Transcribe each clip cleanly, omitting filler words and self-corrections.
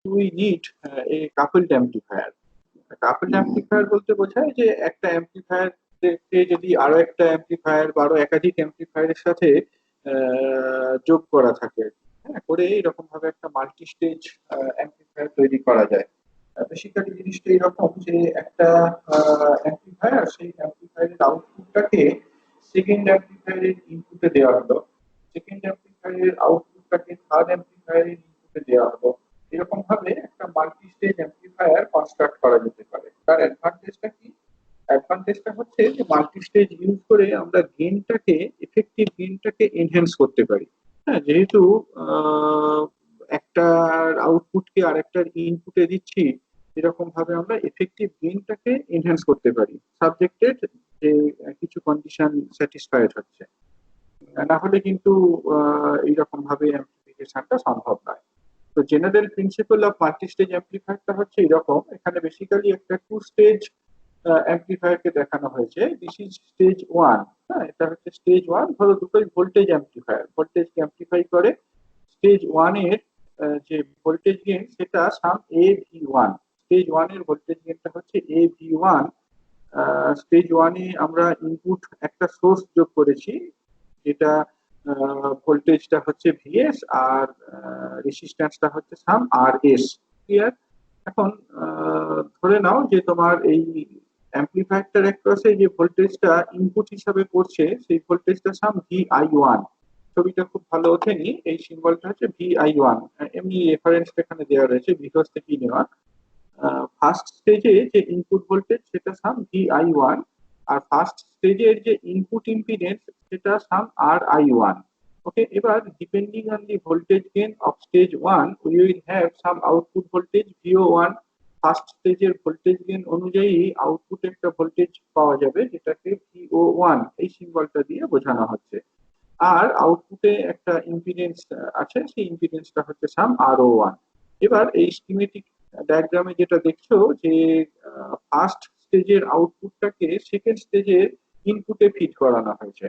we need a coupled amplifier. Couple amplifier বলতে বোঝায় যে একটা অ্যাম্পলিফায়ার কে যদি আরো একটা অ্যাম্পলিফায়ার বা আরো একাধিক অ্যাম্পলিফায়ারের সাথে যোগ করা থাকে, হ্যাঁ, করে এরকম ভাবে একটা মাল্টি স্টেজ অ্যাম্পলিফায়ার তৈরি করা যায়। বেসিক্যালি জিনিসটা এরকম যে একটা অ্যাম্পলিফায়ার, সেই অ্যাম্পলিফায়ারের আউটপুটটাকে সেকেন্ড অ্যাম্পলিফায়ারের ইনপুটে দেওয়া হলো, সেকেন্ড অ্যাম্পলিফায়ারের আউটপুটটাকে থার্ড অ্যাম্পলিফায়ারের ইনপুটে দেওয়া হলো। এরকম ভাবে একটা মাল্টি স্টেজ অ্যাম্পলিফায়ার কনস্ট্রাক্ট করা যেতে পারে। তার অ্যাডভান্টেজটা কি? অ্যাডভান্টেজটা হচ্ছে যে মাল্টি স্টেজ ইউজ করে আমরা গেইনটাকে, এফেক্টিভ গেইনটাকে এনহ্যান্স করতে পারি। হ্যাঁ, যেহেতু একটার আউটপুটকে আরেকটার ইনপুটে দিচ্ছি, এরকম ভাবে আমরা এফেক্টিভ গেইনটাকে এনহ্যান্স করতে পারি, সাবজেক্টেড যে কিছু কন্ডিশন স্যাটিসফাইড হচ্ছে। না হলে কিন্তু এইরকম ভাবে অ্যাম্প্লিফিকেশনটা সম্ভব নয়। তো general principle of multi stage অ্যাম্পলিফায়ারটা হচ্ছে এরকম। এখানে বেসিক্যালি একটা টু স্টেজ অ্যাম্পলিফায়ারকে দেখানো হয়েছে। This is stage one. হ্যাঁ, এটা হচ্ছে স্টেজ ওয়ান। ধরো দুটোই ভোল্টেজ অ্যাম্পলিফায়ার, ভোল্টেজকে অ্যাম্পলিফাই করে। স্টেজ ওয়ান এর যে ভোল্টেজ গেইন সেটা সাম A V one. Stage one এর ভোল্টেজ গেইনটা হচ্ছে এ ভি ওয়ান। স্টেজ ওয়ানে আমরা ইনপুট একটা সোর্স যোগ করেছি, যেটা ভোল্টেজটা হচ্ছে ভিএস আর রেসিস্ট্যান্সটা হচ্ছে সাম আর এস। ক্লিয়ার? এখন ধরে নাও যে তোমার এই অ্যাম্পলিফায়ারটার অ্যাক্রসে যে ভোল্টেজটা ইনপুট হিসাবে পড়ছে, সেই ভোল্টেজটা সাম ভি আই ওয়ান। ছবিটা খুব ভালো ওঠেনি, এই সিম্বলটা হচ্ছে ভি আই ওয়ান। এমনি রেফারেন্সটা এখানে দেওয়া রয়েছে, ভিডিওস থেকেই নেওয়া। ফার্স্ট স্টেজে যে ইনপুট ভোল্টেজ সেটা সাম ভি আই ওয়ান, আর ফার্স্ট স্টেজের যে ইনপুট ইম্পিডেন্স সেটা সাম আর আই ওয়ান। ওকে, এবার depending on the voltage gain of stage one we will have some output voltage VO one. First স্টেজের ভোল্টেজ গেইন অনুযায়ী আউটপুটে একটা ভোল্টেজ পাওয়া যাবে, যেটাকে ভিও ওয়ান এই সিম্বলটা দিয়ে বোঝানো হচ্ছে। আর আউটপুটে একটা ইম্পিডেন্স আছে, সেই ইম্পিডেন্সটা হচ্ছে সাম আরও ওয়ান। এবার এই স্কিমেটিক ডায়াগ্রামে যেটা দেখছো যে ফার্স্ট স্টেজের আউটপুটটাকে সেকেন্ড স্টেজের ইনপুটে ফিড করানো হয়েছে।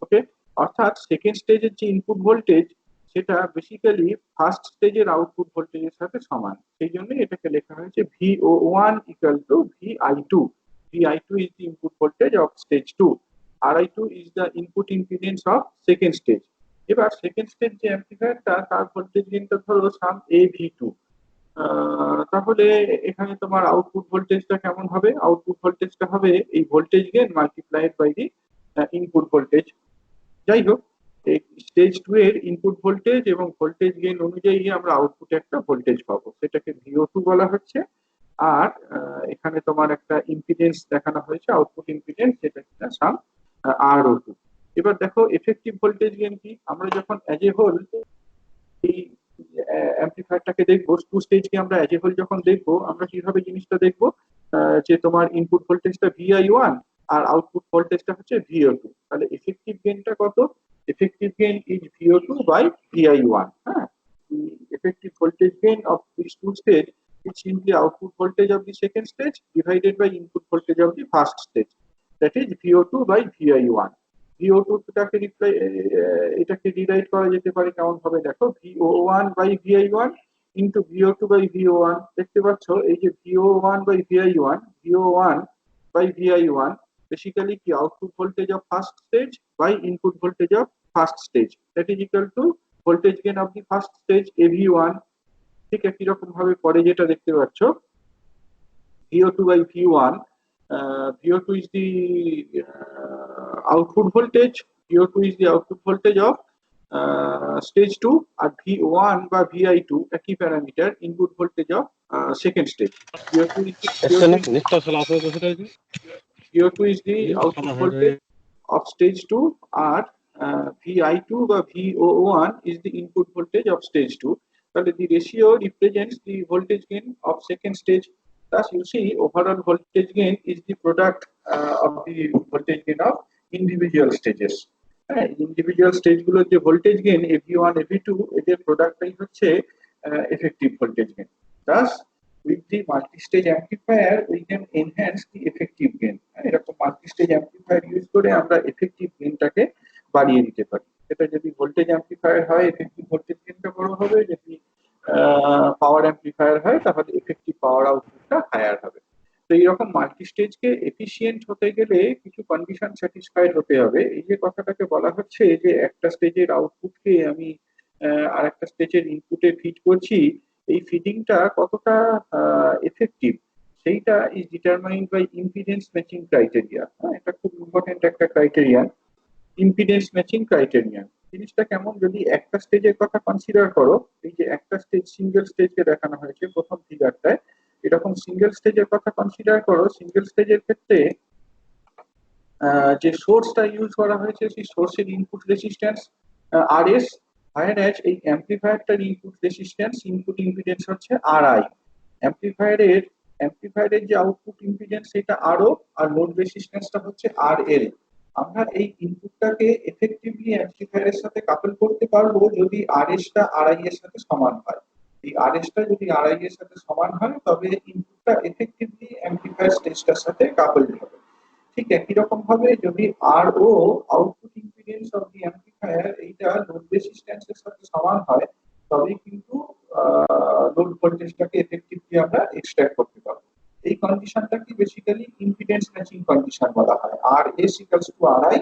ওকে, অর্থাৎ সেকেন্ড স্টেজের যে ইনপুট ভোল্টেজ সেটা বেসিক্যালি ফার্স্ট স্টেজের আউটপুট ভোল্টেজের সাথে সমান, সেই জন্য এটাকে লেখা হয়েছে VO one equal to V I two. V I two is the input voltage of stage two, R I two is the input impedance of second stage. এবার সেকেন্ড স্টেজ যে অ্যাম্পলিফায়ারটা, তার ভোল্টেজ গেইনটা ধরো সাম এ ভি টু। তাহলে এখানে তোমার output ভোল্টেজটা কেমন হবে? আউটপুট ভোল্টেজটা হবে এই voltage gain multiplied by the input voltage. যাই হোক, এই স্টেজ টু এর ইনপুট ভোল্টেজ এবং ভোল্টেজ গেইন অনুযায়ী আমরা আউটপুটে একটা ভোল্টেজ পাবো, সেটাকে ভিও টু বলা হচ্ছে। আর এখানে তোমার একটা ইম্পিডেন্স দেখানো হয়েছে, আউটপুট ইম্পিডেন্স, যেটা কিনা সাম আর ও টু। এবার দেখো এফেক্টিভ ভোল্টেজ গেইন কি। আমরা যখন অ্যাজ এ হোল এই অ্যাম্পলিফায়ারটাকে দেখবো, টু স্টেজকে আমরা অ্যাজ এ হোল যখন দেখবো, আমরা কিভাবে জিনিসটা দেখবো? যে তোমার ইনপুট ভোল্টেজটা ভিআই ওয়ান আর আউটপুট ভোল্টেজটা হচ্ছে ভিও টু। তাহলে এফেক্টিভ গেইনটা কত? Effective gain is VO two by VI one. হ্যাঁ, effective voltage gain of this two stage is simply output voltage of the second stage divided by input voltage of the first stage, that is VO2 by VI1. VO2 টাকে এটাকে derive করা যেতে পারে কেমন ভাবে? দেখো, VO1 by VI1 into VO2 by VO1। দেখতে পাচ্ছ এই যে VO1 by VI1, VO1 by VI1 basically কি output voltage of first stage by input voltage of first stage, that is equal to voltage gain of the first stage AV1। ঠিক একই রকম ভাবে পরে যেটা দেখতে পাচ্ছ, VO2 by V1, VO2 is the output voltage, VO2 is the output voltage of stage 2, R V1 বা VI2 একই parameter, input voltage of second stage. VO2 is the VO2 is VO2 is the output voltage of stage 2, আর VI2 বা VO1 is the input voltage of stage 2. তাহলে the ratio represents the voltage gain of second stage. Thus, you see, overall voltage gain is the product of the voltage gain of individual stages. Individual স্টেজগুলোর যে voltage gain AV1 AV2, এদের প্রোডাক্টটাই হচ্ছে effective voltage gain. Thus, with the multi-stage amplifier, we can enhance the effective gain. এরকম multi-stage amplifier use করে আমরা effective গেইনটাকে বাড়িয়ে দিতে পারি। এটা যদি ভোল্টেজ অ্যাম্পলিফায়ার হয়, এফেক্টিভ ভোল্টেজ গেইনটা বড় হবে। যদি পাওয়ার অ্যাম্পলিফায়ার হয় তাহলে এফেক্টিভ পাওয়ার আউটপুটটা হায়ার হবে। তো এইরকম মাল্টি স্টেজকে এফিসিয়েন্ট হতে গেলে কিছু কন্ডিশন স্যাটিসফাইড হতে হবে। এই যে কথাটাকে বলা হচ্ছে যে একটা স্টেজের আউটপুটকে আমি আর একটা স্টেজের ইনপুটে ফিড করছি, এই ফিডিংটা কতটা এফেক্টিভ সেইটা is determined by impedance matching criteria. এটা খুব ইম্পর্টেন্ট একটা ক্রাইটেরিয়ান, ইম্পিডেন্স ম্যাচিং ক্রাইটেরিয়ান। জিনিসটা কেমন, যদি একটা স্টেজের কথা কনসিডার করো, এই যে একটা স্টেজ সিঙ্গেল স্টেজকে দেখানো হয়েছে প্রথম ফিগারটায়, এরকম সিঙ্গেল স্টেজের কথা কনসিডার করো। সিঙ্গেল স্টেজের ক্ষেত্রে যে সোর্সটা ইউজ করা হয়েছে সেই সোর্সের ইনপুট রেজিস্ট্যান্স আর এস, whereas এই অ্যাম্পলিফায়ারটার ইনপুট রেজিস্ট্যান্স ইনপুট ইম্পিডেন্স হচ্ছে আর আই। অ্যাম্পলিফায়ারের যে আউটপুট ইম্পিডেন্স সেটা আরও, আর লোড রেজিস্ট্যান্সটা হচ্ছে আর এল। আমরা এই ইনপুটটাকে এফেক্টিভলি অ্যাম্পলিফায়ারের সাথে কাপল করতে পারবো যদি আর এসটা আর আই এর সাথে সমান হয়। এই আর এসটা যদি আর আই এর সাথে সমান হয় তবে ইনপুটটা এফেক্টিভলি অ্যাম্পলিফায়ার স্টেজটার সাথে কাপলড হবে। ঠিক একই রকম ভাবে যদি আর ও output impedance of the amplifier এইটা লোড রেজিস্ট্যান্সের সাথে সমান হয় তবে কিন্তু লোড ভোল্টেজটাকে এফেক্টিভলি আমরা এক্সট্রাক্ট করতে পারবো। এই কন্ডিশনটাকে বেসিক্যালি ইম্পিডেন্স ম্যাচিং কন্ডিশন বলা হয়। R S equals to R I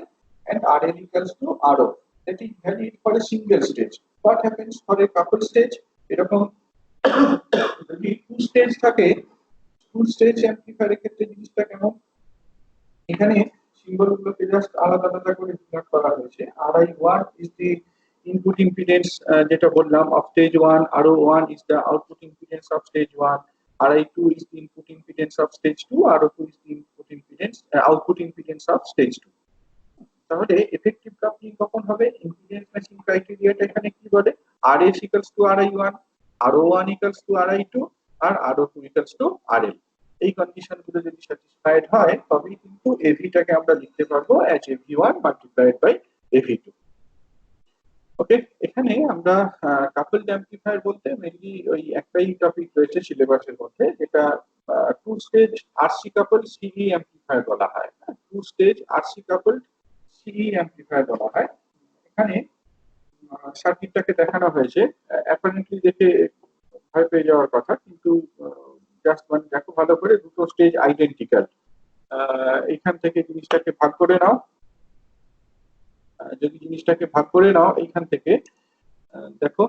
and RL equals to RO. That is valid for a single stage. What happens for a couple stage? এরকম যদি টু স্টেজ থাকে, two stage অ্যাম্পলিফায়ারের ক্ষেত্রে জিনিসটা কেমন, এখানে সিম্বলগুলোকে just আলাদা আলাদা করে ডিনোট করা হয়েছে। RI1 is the input impedance যেটা বললাম of stage 1, RO1 is the output impedance of stage 1, RI2 is the input impedance of stage 2, RO2 is the input impedance output impedance of stage 2। তাহলে effective coupling কখন হবে, impedance matching ক্রাইটেরিয়াটা এখানে কি বলে, RS equals to RI1, RO1 equals to RI2 আর RO2 equals to RL। এই condition গুলো যদি স্যাটিসফাইড হয় তবেই কিন্তু এভিটাকে আমরা লিখতে পারবো as AV1 multiplied by AV2। ওকে, এখানে আমরা কাপলড অ্যাম্পলিফায়ার বলতে মেইনলি ওই একটাই টপিক রয়েছে সিলেবাসের মধ্যে, যেটা টু স্টেজ আরসি কাপলড সিই অ্যাম্পলিফায়ার বলা হয়। টু স্টেজ আরসি কাপলড সিই অ্যাম্পলিফায়ার বলা হয়। এখানে সার্কিটটাকে দেখানো হয়েছে, অ্যাপারেন্টলি দেখে ভয় পেয়ে যাওয়ার কথা, কিন্তু জাস্ট মানে দেখো ভালো করে, দুটো স্টেজ আইডেন্টিক্যাল। এইখান থেকে জিনিসটাকে ভাগ করে নাও, যদি জিনিসটাকে ভাগ করে নাও এইখান থেকে দেখো,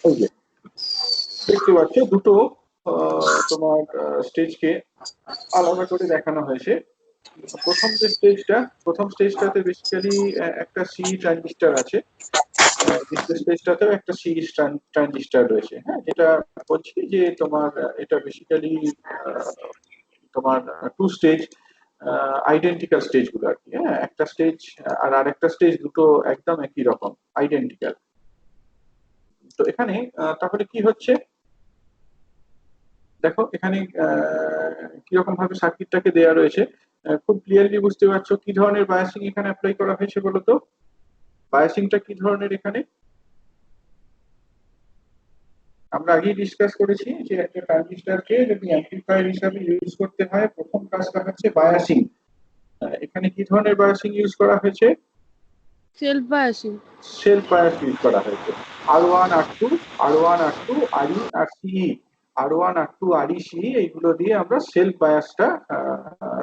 ওই যে দেখতে পাচ্ছ দুটো তোমার স্টেজকে আলাদা করে দেখানো হয়েছে। প্রথম স্টেজটাতে বেসিক্যালি একটা সি ট্রানজিস্টর আছে, দ্বিতীয় স্টেজটাতেও একটা সি ট্রানজিস্টর রয়েছে। হ্যাঁ, যেটা বলছি যে তোমার এটা বেসিক্যালি তোমার টু স্টেজ আইডেন্টিক্যাল স্টেজ গুলো আর কি। হ্যাঁ, একটা স্টেজ আর আরেকটা স্টেজ দুটো একদম একই রকম আইডেন্টিক্যাল। তো এখানে তাহলে কি হচ্ছে দেখো, এখানে কিরকম ভাবে সার্কিটটাকে দেওয়া রয়েছে খুব ক্লিয়ারলি বুঝতে পারছো কি ধরনের বায়াসিং এখানে অ্যাপ্লাই করা হয়েছে বলো তো। বায়াসিংটা কি ধরনের এখানে, আমরা আগেই ডিসকাস করেছি যে একটা ট্রানজিস্টরকে যদি অ্যাম্পলিফায়ার হিসাবে ইউজ করতে হয় প্রথম কাজটা হচ্ছে বায়াসিং। এখানে কি ধরনের বায়াসিং ইউজ করা হয়েছে, self biasing, self bias use করা হয়েছে। R1 R2 R1 R2 RE আর সিই, R1 R2 RE সিই এইগুলো দিয়ে আমরা সেলফ বায়াসটা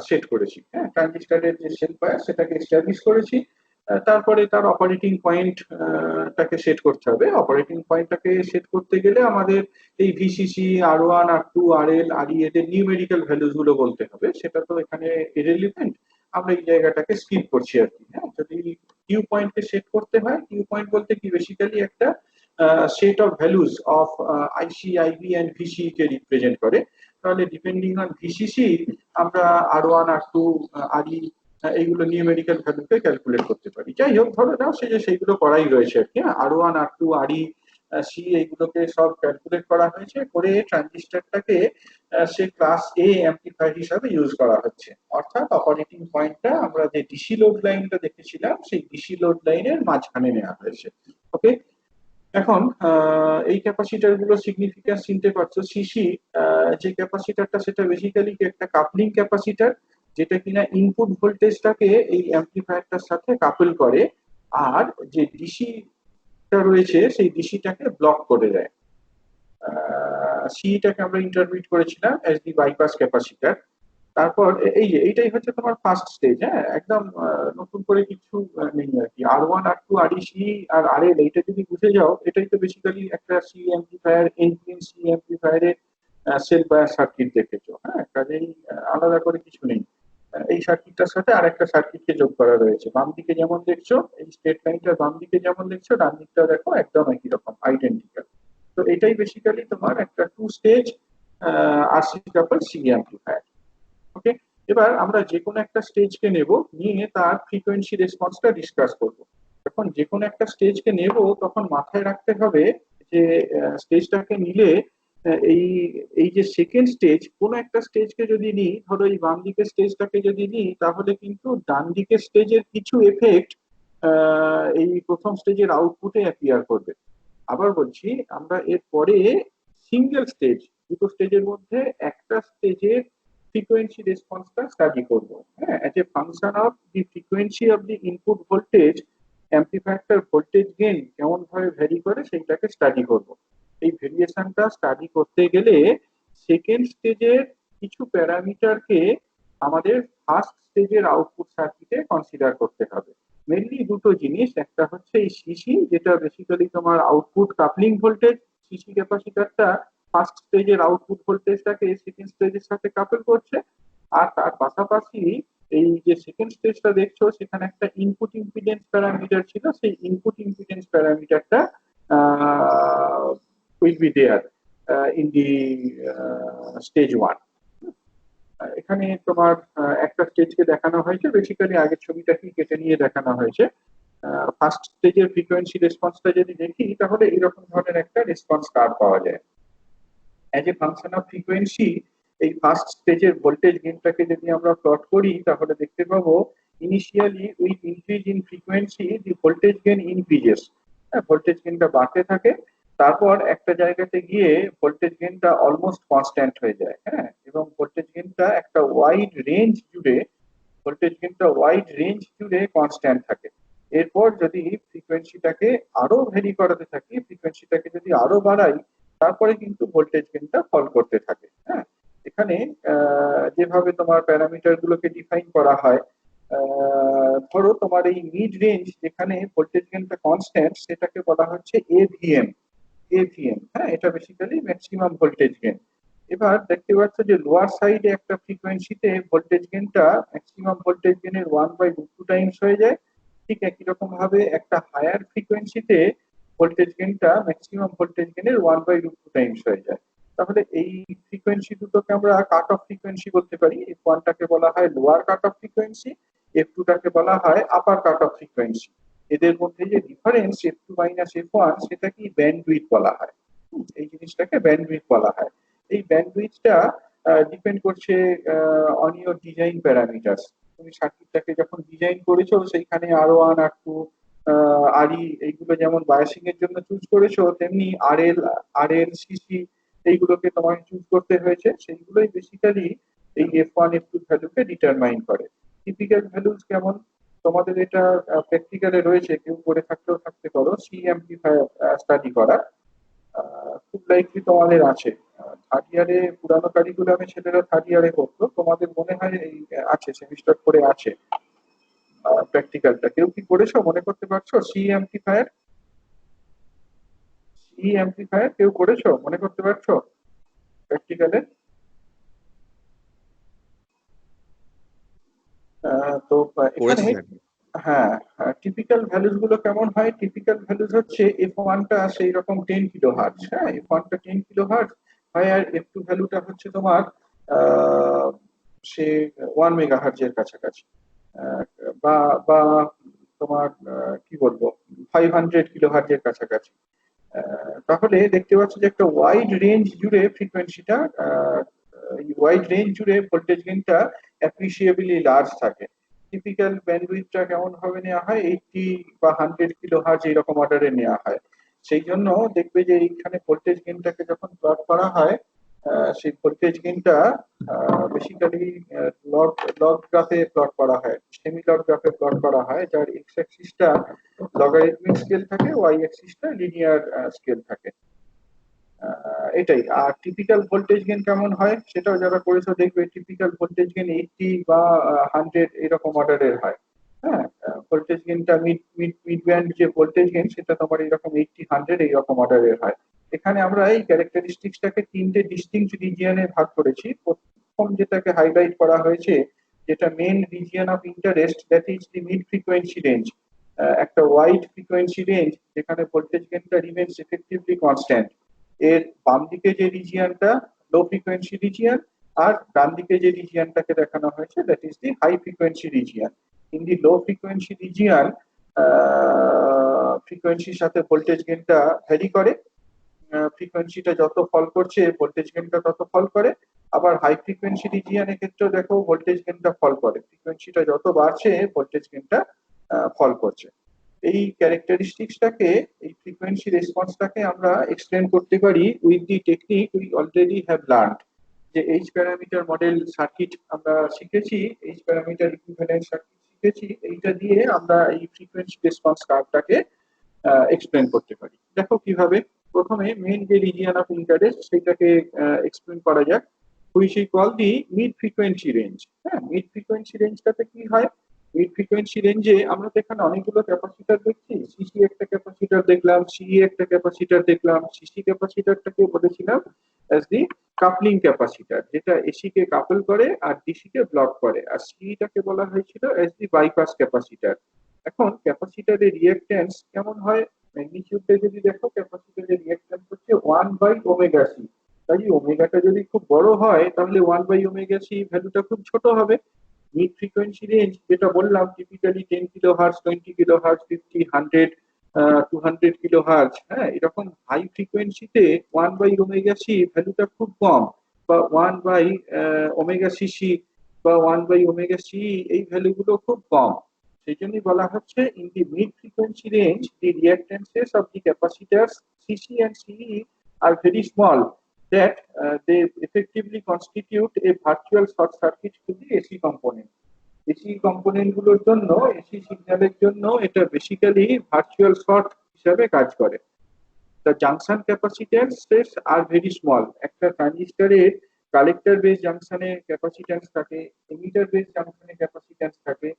সেট করেছি। হ্যাঁ, ট্রানজিস্টরের যে সেলফ বায়াস সেটাকে এস্টাবলিশ করেছি। তারপরে তার অপারেটিং পয়েন্ট টাকে সেট করতে হবে। অপারেটিং পয়েন্টটাকে সেট করতে গেলে আমাদের এই VCC R1 R2 RL RE এদের নিউমেরিক্যাল ভ্যালুস গুলো বলতে হবে, সেটা তো এখানে ইররিলেভেন্ট, আমরা এই জায়গাটাকে স্কিপ করছি আর কি। হ্যাঁ, যদি কিউ পয়েন্টকে সেট করতে হয়, কিউ পয়েন্ট বলতে কি বেসিক্যালি একটা set of values of IC IB and VC কে রিপ্রেজেন্ট করে। তাহলে ডিপেন্ডিং অন ভিসিসি আমরা R1 R2 RE এইগুলো নিউমেরিক্যাল ভ্যালুকে ক্যালকুলেট করতে পারি। যাই হোক, ধরে নাও সে যে সেইগুলো করাই রয়েছে আর কি। R1 R2 RE সি এইগুলোকে সব ক্যালকুলেট করা হয়েছে, করে ট্রানজিস্টরটাকে সে ক্লাস এ অ্যাম্পলিফায়ার হিসাবে ইউজ করা হচ্ছে। অর্থাৎ অপারেটিং পয়েন্টটা আমরা যে ডিসি লোড লাইনটা দেখেছিলাম সেই ডিসি লোড লাইনের মাঝখানে নেওয়া হয়েছে। ওকে, এখন এই ক্যাপাসিটার গুলো সিগনিফিকেন্স চিনতে পারছো। সিসি যে ক্যাপাসিটারটা সেটা বেসিক্যালি একটা কাপলিং ক্যাপাসিটার, যেটা কিনা ইনপুট ভোল্টেজটাকে এই অ্যাম্পলিফায়ারটার সাথে কাপল করে। আর যে ডিসি রয়েছে সেই ডিসিটাকে ব্লক করে দেয়। সিইটাকে আমরা ইন্টারপ্রিট করেছিলাম এস দি বাইপাস ক্যাপাসিটর। তারপর এই যে এইটাই হচ্ছে তোমার ফার্স্ট স্টেজ। হ্যাঁ, একদম নতুন করে কিছু নেই আর কি। R1 R2 REC আর RL এইটা যদি বুঝে যাও, এটাই তো বেসিক্যালি একটা সি অ্যাম্পলিফায়ার, এনপিএন সি অ্যাম্পলিফায়ারের সেল বায়াস সার্কিট দেখেছো। হ্যাঁ, কাজেই আলাদা করে কিছু নেই। এই সার্কিটটার সাথে আরেকটা সার্কিটকে যোগ করা রয়েছে। বাম দিকে যেমন দেখছো এই স্টেট লাইনটার বাম দিকে যেমন দেখছো, ডান দিকটা দেখো একদম একই রকম, আইডেন্টিক্যাল। তো এটাই বেসিক্যালি তোমার একটা টু স্টেজ আরসি কাপল সি অ্যাম্পলিফায়ার। ওকে, এবার আমরা যে কোনো একটা স্টেজকে নেব, নিয়ে তার ফ্রিকোয়েন্সি রেসপন্সটা ডিসকাস করব। যখন যে কোনো একটা স্টেজকে নেব তখন মাথায় রাখতে হবে যে স্টেজটাকে নিলে এই এই যে সেকেন্ড স্টেজ, কোনো একটা স্টেজকে যদি নিই, ধরো এই বাম দিকের স্টেজটাকে যদি নিই, তাহলে কিন্তু ডান দিকের স্টেজের কিছু এফেক্ট এই প্রথম স্টেজের আউটপুটে অ্যাপিয়ার করবে। আবার বলছি, আমরা এর পরে সিঙ্গেল স্টেজ, দুটো স্টেজের মধ্যে একটা স্টেজের frequency রেসপন্সটা স্টাডি করব। হ্যাঁ, as a function of the frequency of the input voltage, অ্যাম্পলিফায়ারটার ভোল্টেজ গেইন কেমন ভাবে ভ্যারি করে সেইটাকে স্টাডি করব। এই ভেরিয়েশনটা স্টাডি করতে গেলে সেকেন্ড স্টেজের কিছু প্যারামিটারকে আমাদের ফার্স্ট স্টেজের আউটপুট সার্কিটে কনসিডার করতে হবে। মেনলি দুটো জিনিস, একটা হচ্ছে এই সিসি, যেটা বেসিক্যালি তোমার আউটপুট কাপলিং ভোল্টেজ। সিসি ক্যাপাসিটরটা ফার্স্ট স্টেজের আউটপুট ভোল্টেজটাকে সেকেন্ড স্টেজের সাথে কাপল করছে। আর তার পাশাপাশি এই যে সেকেন্ড স্টেজটা দেখছো, সেখানে একটা ইনপুট ইম্পিডেন্স প্যারামিটার ছিল, সেই ইনপুট ইম্পিডেন্স প্যারামিটারটা will be there in the stage one. এখানে তোমার একটা স্টেজকে দেখানো হয়েছে, বেসিক্যালি আগের ছবিটাকেই কেটে নিয়ে দেখানো হয়েছে। ফার্স্ট স্টেজের ফ্রিকোয়েন্সি রেসপন্সটা যদি দেখি, তাহলে এরকম ধরনের একটা রেসপন্স কার্ভ পাওয়া যায়। As a function of frequency এই ফার্স্ট স্টেজের ভোল্টেজ গেইনটাকে যদি আমরা প্লট করি, তাহলে দেখতে পাবো initially with increase in frequency the voltage gain increases. হ্যাঁ, ভোল্টেজ গেইনটা বাড়তে থাকে, তারপর একটা জায়গাতে গিয়ে ভোল্টেজ গেইনটা অলমোস্ট কনস্ট্যান্ট হয়ে যায়। হ্যাঁ, এবং ভোল্টেজ গেইনটা একটা ওয়াইড রেঞ্জ জুড়ে, ভোল্টেজ গেইনটা ওয়াইড রেঞ্জ জুড়ে কনস্ট্যান্ট থাকে। এরপর যদি ফ্রিকোয়েন্সিটাকে আরো ভেরি করাতে থাকি, ফ্রিকোয়েন্সিটাকে যদি আরো বাড়াই, তারপরে কিন্তু ভোল্টেজ গেইনটা ফল করতে থাকে। হ্যাঁ, এখানে যেভাবে তোমার প্যারামিটার গুলোকে ডিফাইন করা হয়, ধরো তোমার এই মিড রেঞ্জ যেখানে ভোল্টেজ গেইনটা কনস্ট্যান্ট, সেটাকে বলা হচ্ছে এভিএম। এভিএম, হ্যাঁ, এটা বেসিক্যালি ম্যাক্সিমাম ভোল্টেজ গেইন। এবার দেখতে পাচ্ছ যে লোয়ার সাইডে একটা ফ্রিকোয়েন্সিতে ভোল্টেজ গেইনটা ম্যাক্সিমাম ভোল্টেজ গেইনের 1/√2 টাইমস হয়ে যায়। ঠিক একই রকম ভাবে একটা হায়ার ফ্রিকোয়েন্সিতে ভোল্টেজ গেইনটা ম্যাক্সিমাম ভোল্টেজ গেইনের 1/√2 টাইমস হয়ে যায়। তাহলে এই ফ্রিকোয়েন্সি দুটোকে আমরা কাট অফ ফ্রিকোয়েন্সি বলতে পারি। এফ ওয়ানটাকে বলা হয় lower cut off frequency, F টুটাকে বলা হয় আপার কাট অফ ফ্রিকোয়েন্সি। এদের মধ্যে যে difference F two minus F one, সেটাকে ব্যান্ডউইথ বলা হয়। এই জিনিসটাকে ব্যান্ডউইথ বলা হয়। এই ব্যান্ডউইথটা ডিপেন্ড করছে অন ইউর ডিজাইন প্যারামিটার। তুমি সার্কিটটাকে যখন ডিজাইন করেছো, সেইখানে R1 R2 RE এইগুলো যেমন বায়াসিং এর জন্য চুজ করেছো, তেমনি RL সিসি এইগুলোকে তোমাকে চুজ করতে হয়েছে। সেইগুলোই বেসিক্যালি এই F1 F2 ভ্যালুকে ডিটারমাইন করে। টিপিক্যাল ভ্যালুস কেমন, তোমাদের এটা প্র্যাকটিক্যালে রয়েছে, কেউ করে থাকলেও থাকতে পারো, সি অ্যাম্পলিফায়ার স্টাডি করা খুব লাইকলি তোমাদের আছে। থার্ড ইয়ারে পুরানো কারিকুলামে ছেলেরা থার্ড ইয়ারে করতো, তোমাদের মনে হয় এই আছে, সেমিস্টার করে আছে প্র্যাকটিক্যালটা। কেউ কি করেছো, মনে করতে পারছো? সি অ্যাম্পলিফায়ার, সি অ্যাম্পলিফায়ার কেউ করেছো, মনে করতে পারছো প্র্যাকটিক্যালে? তো এখানে করেছি স্যার। হ্যাঁ, টিপিক্যাল ভ্যালুস গুলো কেমন হয়? টিপিক্যাল ভ্যালুস হচ্ছে এফ ওয়ানটা সেই রকম 10 কিলো হার্টজ। হ্যাঁ, এফ ওয়ানটা 10 কিলো হার্টজ হয়, আর এফ টু ভ্যালুটা হচ্ছে তোমার আহ, সে 1 মেগাহার্জ এর কাছাকাছি। আহ, বা বা তোমার কি বলবো, 500 কিলোহার্জ এর কাছাকাছি। তাহলে দেখতে পাচ্ছ যে একটা ওয়াইড রেঞ্জ জুড়ে ফ্রিকোয়েন্সিটা, ওয়াইড রেঞ্জ জুড়ে ভোল্টেজ গেইনটা অ্যাপ্রিসিয়েবলি লার্জ থাকে। টিপিক্যাল ব্যান্ডউইথটা কেমন ভাবে নেওয়া হয়, 80 বা 100 কিলোহার্জ এইরকম অর্ডারে নেওয়া হয়। সেই জন্য দেখবে যে এইখানে ভোল্টেজ গেইনটাকে যখন প্লট করা হয়, সেই ভোল্টেজ গেইনটা বেসিক্যালি লগ লগ গ্রাফে প্লট করা হয়, সেমি লগ গ্রাফে প্লট করা হয়, যার এক্স অ্যাক্সিসটা লগারিদমিক স্কেল থাকে, ওয়াই অ্যাক্সিসটা লিনিয়ার স্কেল থাকে। এটাই। আর টিপিক্যাল ভোল্টেজ গেইন কেমন হয় সেটাও যারা করেছো দেখবে, টিপিক্যাল ভোল্টেজ গেইন 80 বা 100 এরকম অর্ডারের হয়। হ্যাঁ, ভোল্টেজ গেইনটা মিড মিড মিড ব্যান্ড যে ভোল্টেজ গেইন সেটা তোমার এরকম 80 100 এইরকম অর্ডারের হয়। এখানে আমরা এই ক্যারেক্টারিস্টিক্সটাকে তিনটে ডিস্টিংক্ট রিজিয়নে ভাগ করেছি। প্রথম যেটাকে হাইলাইট করা হয়েছে, যেটা main region of interest, that is the mid frequency range. একটা ওয়াইড ফ্রিকোয়েন্সি রেঞ্জ যেখানে ভোল্টেজ গেইনটা রিমেইনস এফেক্টিভলি কনস্ট্যান্ট। এর বাম দিকে যে রিজিয়নটা লো ফ্রিকোয়েন্সি রিজিয়ন, আর ডান দিকে যে রিজিয়নটাকে দেখানো হয়েছে that is the high frequency region. In the low frequency region ফ্রিকোয়েন্সির সাথে ভোল্টেজ গেইনটা ভ্যারি করে, ফ্রিকোয়েন্সিটা যত ফল করছে ভোল্টেজ গেইনটা তত ফল করে। আবার হাই ফ্রিকোয়েন্সি রিজিয়নের ক্ষেত্রেও দেখো ভোল্টেজ গেইনটা ফল করে, ফ্রিকোয়েন্সিটা যত বাড়ছে ভোল্টেজ গেইনটা ফল করছে। এই ক্যারেক্টারিস্টিক্সটাকে, এই ফ্রিকোয়েন্সি রেসপন্সটাকে আমরা এক্সপ্লেন করতে পারি with the technique we already have learned. যে এইচ প্যারামিটার মডেল সার্কিট আমরা শিখেছি, এইচ প্যারামিটার ইকুইভ্যালেন্ট সার্কিট শিখেছি, এইটা দিয়ে আমরা এই ফ্রিকোয়েন্সি রেসপন্স কার্ভটাকে এক্সপ্লেন করতে পারি। দেখো কিভাবে। প্রথমে মেইন যে রিজিয়ন অফ ইন্টারেস্ট সেটাকে এক্সপ্লেন করা যাক, which we call the mid frequency range. হ্যাঁ, মিড ফ্রিকোয়েন্সি রেঞ্জটাতে কি হয়, মিড ফ্রিকোয়েন্সি রেঞ্জে আমরা তো এখানে অনেকগুলো ক্যাপাসিটর দেখছি, সিসি একটা ক্যাপাসিটর দেখলাম, সিই একটা ক্যাপাসিটর দেখলাম। সিসি ক্যাপাসিটরটাকে বলেছিলাম অ্যাজ দি কাপলিং ক্যাপাসিটর, যেটা এসি কে কাপল করে আর ডিসি কে ব্লক করে। আর সিইটাকে বলা হয়েছিল অ্যাজ দি বাইপাস ক্যাপাসিটর। এখন ক্যাপাসিটরের রিঅ্যাকট্যান্স কেমন হয়, ম্যাগনিটিউডে যদি দেখো ক্যাপাসিটরের রিঅ্যাকট্যান্স হচ্ছে 1/ওমেগা সি। তাই ওমেগাটা যদি খুব বড় হয় তাহলে 1/ওমেগা সি ভ্যালুটা খুব ছোট হবে। মিড ফ্রিকোয়েন্সি রেঞ্জ যেটা বললাম typically 10 kilo hertz, 20 kilo hertz, 50, 100, 200 kilo hertz. হ্যাঁ, এরকম হাই ফ্রিকোয়েন্সিতে 1/ওমেগা সি ভ্যালুটা খুব কম, বা 1/ওমেগা সিসি বা 1/ওমেগা সি, এই ভ্যালুগুলো খুব কম। সেই জন্যই বলা হচ্ছে in the mid frequency range the reactances of the capacitors CC and CE are very small, that they effectively constitute a virtual short circuit to the AC component. AC component গুলোর জন্য, AC সিগন্যালের জন্য এটা basically virtual short হিসাবে কাজ করে। The junction capacitances are very small. একটা ট্রানজিস্টরের collector base জাংশনে capacitance থাকে, এমিটার বেস জাংশনে ক্যাপাসিট্যান্স থাকে,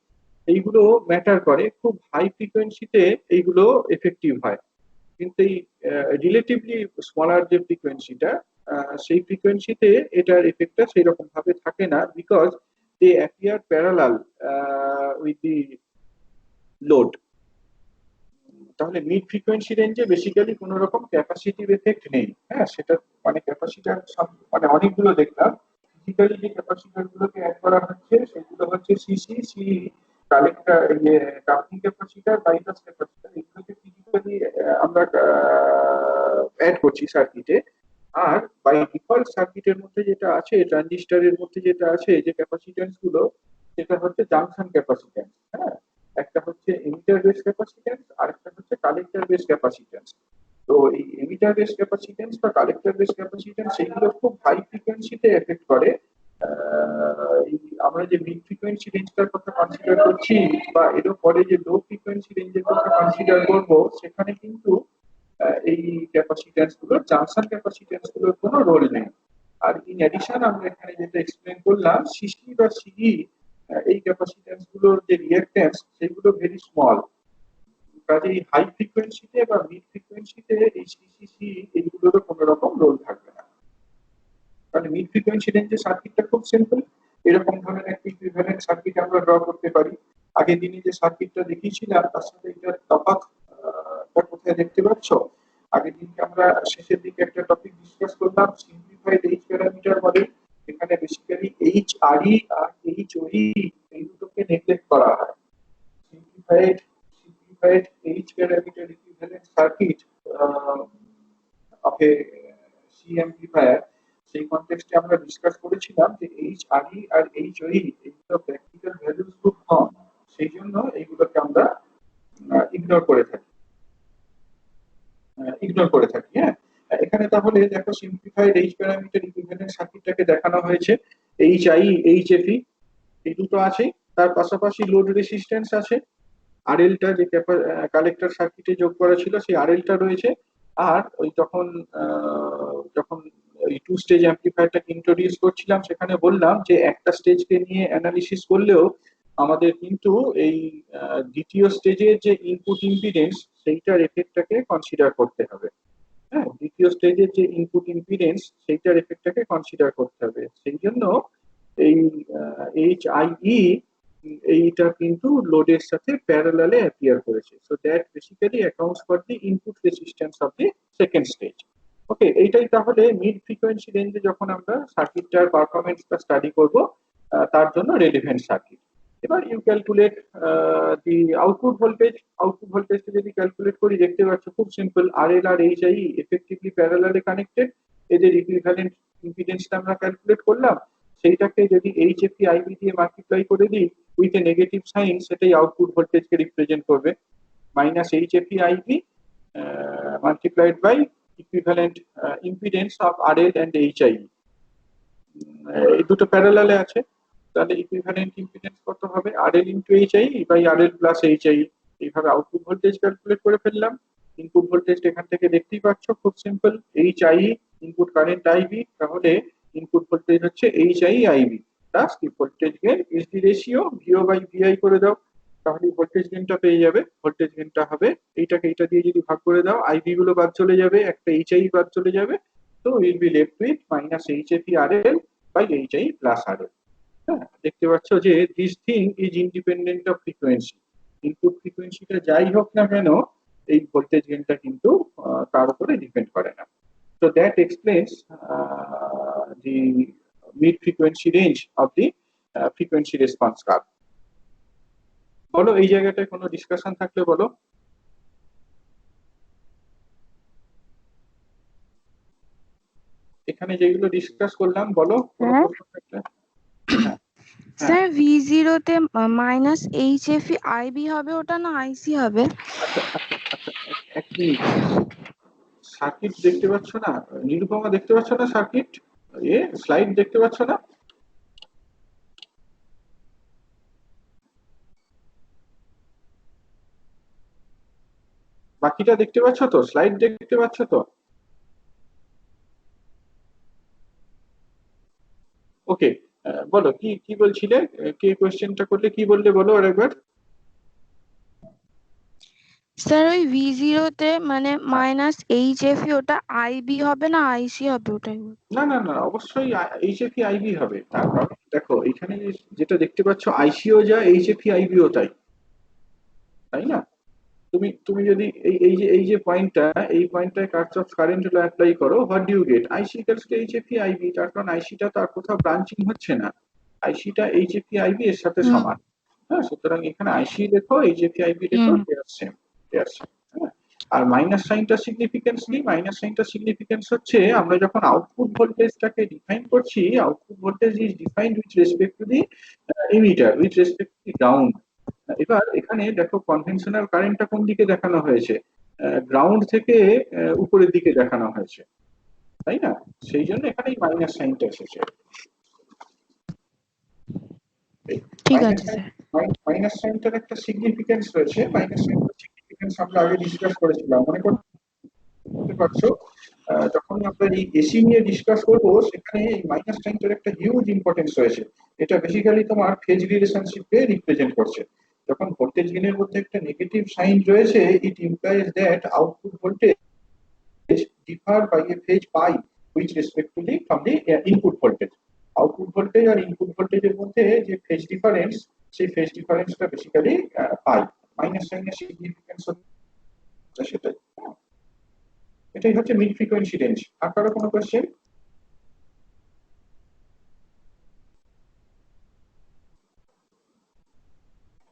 এইগুলো ম্যাটার করে। খুব হাই ফ্রিকোয়েন্সিতে এইগুলো এফেক্টিভ হয়, কিন্তু এই রিলেটিভলি স্মলার যে ফ্রিকোয়েন্সিটা, সেই ফ্রিকোয়েন্সিতে এটার এফেক্টটা সেই রকম ভাবে থাকে না, because they appear parallel with the load. তাহলে মিড ফ্রিকোয়েন্সি রেঞ্জে বেসিক্যালি কোনো রকম ক্যাপাসিটিভ এফেক্ট নেই। হ্যাঁ, সেটা মানে ক্যাপাসিটার মানে অনেকগুলো দেখলাম, ফিজিক্যালি যে ক্যাপাসিটার গুলোকে অ্যাড করা হচ্ছে সেগুলো হচ্ছে CC, C, collector, coupling capacitor, bypass capacitor, এগুলোকে ফিজিক্যালি আমরা অ্যাড করছি সার্কিটে। আর বাই ডিফল্ট সার্কিটের মধ্যে যেটা আছে, ট্রানজিস্টরের মধ্যে যেটা আছে যে ক্যাপাসিট্যান্স গুলো, সেটা হচ্ছে জাংশন ক্যাপাসিট্যান্স। হ্যাঁ, একটা হচ্ছে এমিটার বেস ক্যাপাসিট্যান্স আর একটা হচ্ছে কালেক্টর বেস ক্যাপাসিট্যান্স। তো এই এমিটার বেস ক্যাপাসিট্যান্স বা কালেক্টর বেস ক্যাপাসিট্যান্স সেগুলো খুব হাই ফ্রিকোয়েন্সিতে এফেক্ট করে। আমরা যে মিড ফ্রিকোয়েন্সি রেঞ্জটার কথা কনসিডার করছি বা এর পরে যে লো ফ্রিকোয়েন্সি রেঞ্জের কথা কনসিডার করব, সেখানে কিন্তু এই ক্যাপাসিট্যান্স গুলো, জাংশন ক্যাপাসিট্যান্স গুলোর কোনো রোল নেই। আর ইন অ্যাডিশন আমরা এখানে যেটা এক্সপ্লেন করলাম, সিসি বা সিই, এই ক্যাপাসিট্যান্স গুলোর যে রিঅ্যাকট্যান্স সেগুলো ভেরি স্মল। কাজেই হাই ফ্রিকোয়েন্সিতে বা মিড ফ্রিকোয়েন্সিতে এই সিসি এইগুলোরও কোনো রকম রোল থাকবে না। মানে মিড ফ্রিকোয়েন্সি রেঞ্জে সার্কিটটা খুব সিম্পল। এরকম ধরনের একটা ইকুইভ্যালেন্ট সার্কিট আমরা ড্র করতে পারি। আগের দিনে যে সার্কিটটা দেখিয়েছিলাম তার সাথে এটার তফাৎ কোথায় দেখতে পাচ্ছ? আগের দিনকে আমরা শেষের দিকে একটা টপিক ডিসকাস করলাম, সিম্পলিফাইড এইচ প্যারামিটার মডেল। এখানে বেসিক্যালি এইচ আরই আর এইচ ওই এই দুটোকে নেগলেক্ট করা হয়। simplified H parameter equivalent circuit of a C amplifier, সেই কনটেক্সটে আমরা ডিসকাস করেছিলাম যে এইচ আরই আর এইচ ওই এগুলো প্র্যাকটিক্যাল ভ্যালুস খুব কম, সেই জন্য এইগুলোকে আমরা ইগনোর করে থাকি। হ্যাঁ, এখানে তাহলে দেখো সিম্পলিফাইড এইচ প্যারামিটার ইকুইভ্যালেন্ট সার্কিটটাকে দেখানো হয়েছে। H I, H F E, এই দুটো আছে। তার পাশাপাশি লোড রেসিস্ট্যান্স আছে, আরএলটা যে কালেক্টর সার্কিটে যোগ করা ছিল সেই আরএলটা রয়েছে। আর ওই যখন ওই টু স্টেজ অ্যাম্পলিফায়ারটাকে ইন্ট্রোডিউস করছিলাম সেখানে বললাম যে একটা স্টেজকে নিয়ে অ্যানালিসিস করলেও আমাদের কিন্তু এই দ্বিতীয় স্টেজের যে ইনপুট ইম্পিডেন্স সেইটার এফেক্টটাকে কনসিডার করতে হবে। হ্যাঁ, দ্বিতীয় স্টেজের যে ইনপুট ইম্পিডেন্স সেইটার এফেক্টটাকে কনসিডার করতে হবে। সেই জন্য এই এইচ আই ই এইটা কিন্তু লোডের সাথে প্যারালালে অ্যাপিয়ার করেছে। So that basically accounts for the input resistance of the second stage. Okay, এইটাই তাহলে মিড ফ্রিকোয়েন্সি রেঞ্জে যখন আমরা সার্কিটটার পারফরমেন্সটা স্টাডি করব তার জন্য রেলেভেন্ট সার্কিট। এবার you calculate the output voltage. Output ভোল্টেজটা যদি ক্যালকুলেট করি দেখতে পাচ্ছ খুব সিম্পল, আরএল আর এইচআই এফেক্টিভলি প্যারালালে কানেক্টেড। এদের ইকুইভ্যালেন্ট ইম্পিডেন্সটা আমরা ক্যালকুলেট করলাম, সেইটাকে যদি এইচএফই আইবি দিয়ে মাল্টিপ্লাই করে দিই উইথ এ নেগেটিভ সাইন, সেটাই আউটপুট ভোল্টেজকে রিপ্রেজেন্ট করবে। Minus HFE IB multiplied by equivalent impedance of RL and HI. এই দুটো প্যারালালে আছে, তাহলে ইকুইভ্যালেন্ট ইম্পিডেন্স কত হবে, RL into HI by RL plus HI. এইভাবে আউটপুট ভোল্টেজ ক্যালকুলেট করে ফেললাম। ইনপুট ভোল্টেজ এখান থেকে দেখতেই পাচ্ছ খুব simple, HI input current IB, তাহলে ইনপুট ভোল্টেজ হচ্ছে এইচআই আইবি প্লাস কি voltage gain is the ratio ভিও by Vi করে দাও, তাহলে ভোল্টেজ গেইনটা পেয়ে যাবে। ভোল্টেজ গেইনটা হবে এইটাকে এইটা দিয়ে যদি ভাগ করে দাও, আইবি গুলো বাদ চলে যাবে, একটা এইচআই বাদ চলে যাবে, তো will be left with minus HFE RL by HI plus RL. হ্যাঁ, দেখতে পাচ্ছ যে this thing is independent of frequency. Input ফ্রিকোয়েন্সিটা যাই হোক না কেন এই ভোল্টেজ গেইনটা কিন্তু তার উপরে ডিপেন্ড করে না। So that explains the mid frequency range of the frequency response curve. বলো এই জায়গাটায় কোনো ডিসকাশন থাকলে বলো। এখানে যেগুলো ডিসকাস করলাম বলো কোনো প্রশ্ন থাকলে। স্যার V0 তে মাইনাস এইচএফই আইবি হবে, ওটা না আইসি হবে? আচ্ছা আচ্ছা আচ্ছা, এক মিনিট। সার্কিট দেখতে পাচ্ছ না নিরুপমা, দেখতে পাচ্ছ না সার্কিট, স্লাইড দেখতে পাচ্ছ না? বাকিটা দেখতে পাচ্ছ তো, স্লাইড দেখতে পাচ্ছ তো? ওকে, বলো কি কি বলছিলে, কে কোশ্চেনটা করলে, কি বললে বলো আরেকবার। স্যার ওই V0 তে মানে মাইনাস এইচএফই ওটা আইবি হবে না আইসি হবে, ওটাই না না না, অবশ্যই এইচএফই আইবি হবে। তার কারণ দেখো এখানে যেটা দেখতে পাচ্ছ আইসিও যা এইচএফই আইবিও তাই, তাই না? তুমি তুমি যদি এই যে পয়েন্টটা, এই পয়েন্টটায় কার্চফ কারেন্ট ল অ্যাপ্লাই করো, what do you get, IC equals to HFE IB. তার কারণ আইসিটা তো আর কোথাও ব্রাঞ্চিং হচ্ছে না, আইসিটা এইচএফই আইবি এর সাথে সমান। হ্যাঁ, সুতরাং এখানে আইসি লেখো এইচএফই আইবি লেখো, দেয়ার সেম, দেয়ার সেম। হ্যাঁ, আর মাইনাস সাইনটা সিগনিফিকেন্স নেই। মাইনাস সাইনটা সিগনিফিকেন্স হচ্ছে আমরা যখন আউটপুট ভোল্টেজটাকে ডিফাইন করছি, output voltage is defined with respect to the emitter, with respect to the ground. এবার এখানে দেখো কনভেনশনাল কারেন্টটা কোন দিকে দেখানো হয়েছে, গ্রাউন্ড থেকে উপরের দিকে দেখানো হয়েছে, তাই না? সেই জন্য এখানে এই মাইনাস সাইনটা এসেছে। ঠিক আছে স্যার। মাইনাস সাইনটার একটা সিগনিফিকেন্স রয়েছে, মাইনাস সাইনটার সিগনিফিকেন্স আমরা আগে ডিসকাস করেছিলাম, মনে করতে পারছো? যখন আমরা এই এসি নিয়ে ডিসকাস করব সেখানে এই মাইনাস সাইনটার একটা হিউজ ইম্পর্টেন্স রয়েছে। এটা বেসিক্যালি তোমার ফেজ রিলেশনশিপকে রিপ্রেজেন্ট করছে। যখন ভোল্টেজ গেইনের মধ্যে একটা নেগেটিভ সাইন রয়েছে, ইট implies that output voltage differ by a phase pi which respectively from the input voltage. Output voltage আর ইনপুট ভোল্টেজের মধ্যে যে ফেজ ডিফারেন্স, সেই ফেজ ডিফারেন্সটা বেসিক্যালি পাই। মাইনাস সাইনের সিগনিফিকেন্স হচ্ছে সেটাই। এটাই হচ্ছে মিড ফ্রিকোয়েন্সি রেঞ্জ। আর কারো কোনো কোশ্চেন?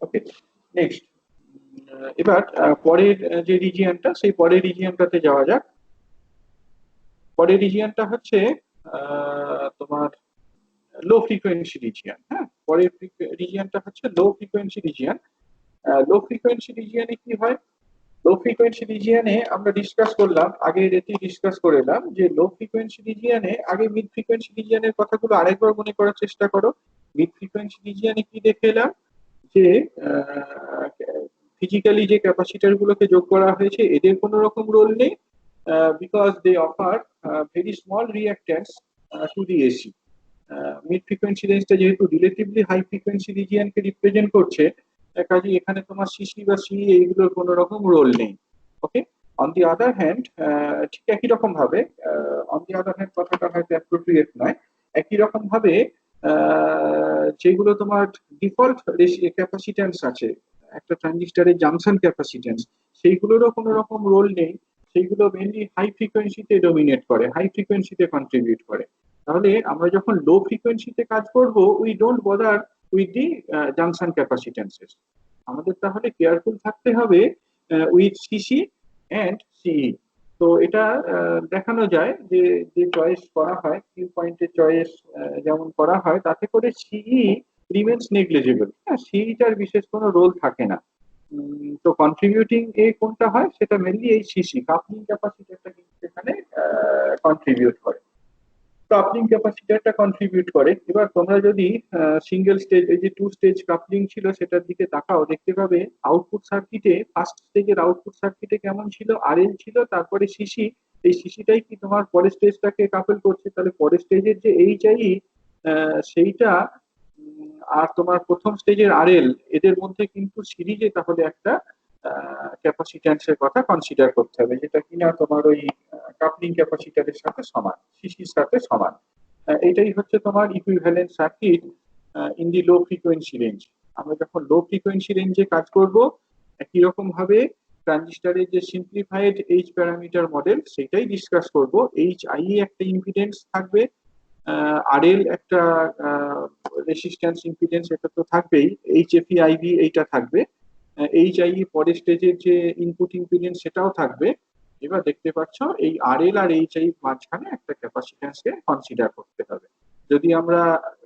ওকে, নেক্সট। এবার পরের যে রিজিয়নটা, সেই পরের রিজিয়নটাতে যাওয়া যাক। পরের রিজিয়নটা হচ্ছে তোমার লো ফ্রিকোয়েন্সি রিজিয়ন। হ্যাঁ, পরের রিজিয়নটা হচ্ছে লো ফ্রিকোয়েন্সি রিজিয়ন। লো ফ্রিকোয়েন্সি রিজিয়নে কি হয়, লো ফ্রিকোয়েন্সি রিজিয়নে আমরা ডিসকাস করলাম, আগে রেতে ডিসকাস করে এলাম যে লো ফ্রিকোয়েন্সি রিজিয়নে আগে মিড ফ্রিকোয়েন্সি রিজিয়নের কথাগুলো আরেকবার মনে করার চেষ্টা করো। মিড ফ্রিকোয়েন্সি রিজিয়নে কি দেখে এলাম যে ফিজিক্যালি যে ক্যাপাসিটর গুলোকে যোগ করা হয়েছে এদের কোনো রকম রোল নেই, because they offer very small reactance to the AC. Mid frequency রেঞ্জটা যেহেতু রিলেটিভলি হাই ফ্রিকোয়েন্সি রিজিয়নকে রিপ্রেজেন্ট করছে, কাজে এখানে তোমার সিসি বা সি এইগুলোর কোনো রকম রোল নেই। ওকে, অন দি আদার হ্যান্ড, ঠিক একই রকম ভাবে, অন দি আদার হ্যান্ড কথাটা হয়তো অ্যাপ্রোপ্রিয়েট নয়, একই রকম ভাবে যেগুলো তোমার ডিফল্ট ক্যাপাসিট্যান্স আছে একটা ট্রানজিস্টরের জাংশন ক্যাপাসিট্যান্স, সেইগুলোরও কোনো রকম রোল নেই। সেইগুলো মেনলি হাই ফ্রিকোয়েন্সিতে ডোমিনেট করে, হাই ফ্রিকোয়েন্সিতে কন্ট্রিবিউট করে। তাহলে আমরা যখন লো ফ্রিকোয়েন্সিতে কাজ করব, we don't bother with the junction capacitances. আমাদের তাহলে কেয়ারফুল থাকতে হবে উইথ সিসি অ্যান্ড সিই। তো এটা দেখানো যায় যে যে চয়েস করা হয়, কিউ পয়েন্টের চয়েস যেমন করা হয়, তাতে করে সিই রিমেন্স নেগলিজেবল। হ্যাঁ, সিইটার বিশেষ কোনো রোল থাকে না। তো কন্ট্রিবিউটিং এ কোনটা হয় সেটা মেনলি এই সিসি কাপলিং ক্যাপাসিটরটা কিন্তু এখানে কন্ট্রিবিউট করে। কাপলিং ক্যাপাসিটরটা কন্ট্রিবিউট করে। এবার তোমরা যদি সিঙ্গেল স্টেজ, এই যে টু স্টেজ কাপলিং ছিল সেটার দিকে তাকাও, দেখতে পাবে আউটপুট সার্কিটে ফার্স্ট স্টেজের আউটপুট সার্কিটে কেমন ছিল, আরএল ছিল, তারপরে সিসি। এই সিসিটাই কি তোমার পরের স্টেজটাকে কাপল করছে, তাহলে পরের স্টেজের যে এইচআই সেইটা আর তোমার প্রথম স্টেজের আরএল, এদের মধ্যে কিন্তু সিরিজে তাহলে একটা ক্যাপাসিট্যান্সের কথা কনসিডার করতে হবে, যেটা কিনা তোমার ওই কাপলিং ক্যাপাসিটরের সাথে সমান, সিসির সাথে সমান। এটাই হচ্ছে তোমার equivalent circuit in the low frequency range. আমরা যখন লো ফ্রিকোয়েন্সি রেঞ্জে কাজ করব, একই রকম ভাবে ট্রানজিস্টরের যে সিম্পলিফাইড এইচ প্যারামিটার মডেল সেটাই ডিসকাস করব। এইচ আই একটা ইম্পিডেন্স থাকবে, আরএল একটা রেসিস্ট্যান্স ইম্পিডেন্স, এটা তো থাকবেই, এইচএফই আইভি এইটা থাকবে, এইচআই পরের স্টেজের যে ইনপুট ইম্পিডেন্স সেটাও থাকবে। এবার দেখতে পাচ্ছ এই আরএল আর এইচআই মাঝখানে একটা ক্যাপাসিট্যান্সকে কনসিডার করতে হবে। যদি আমরা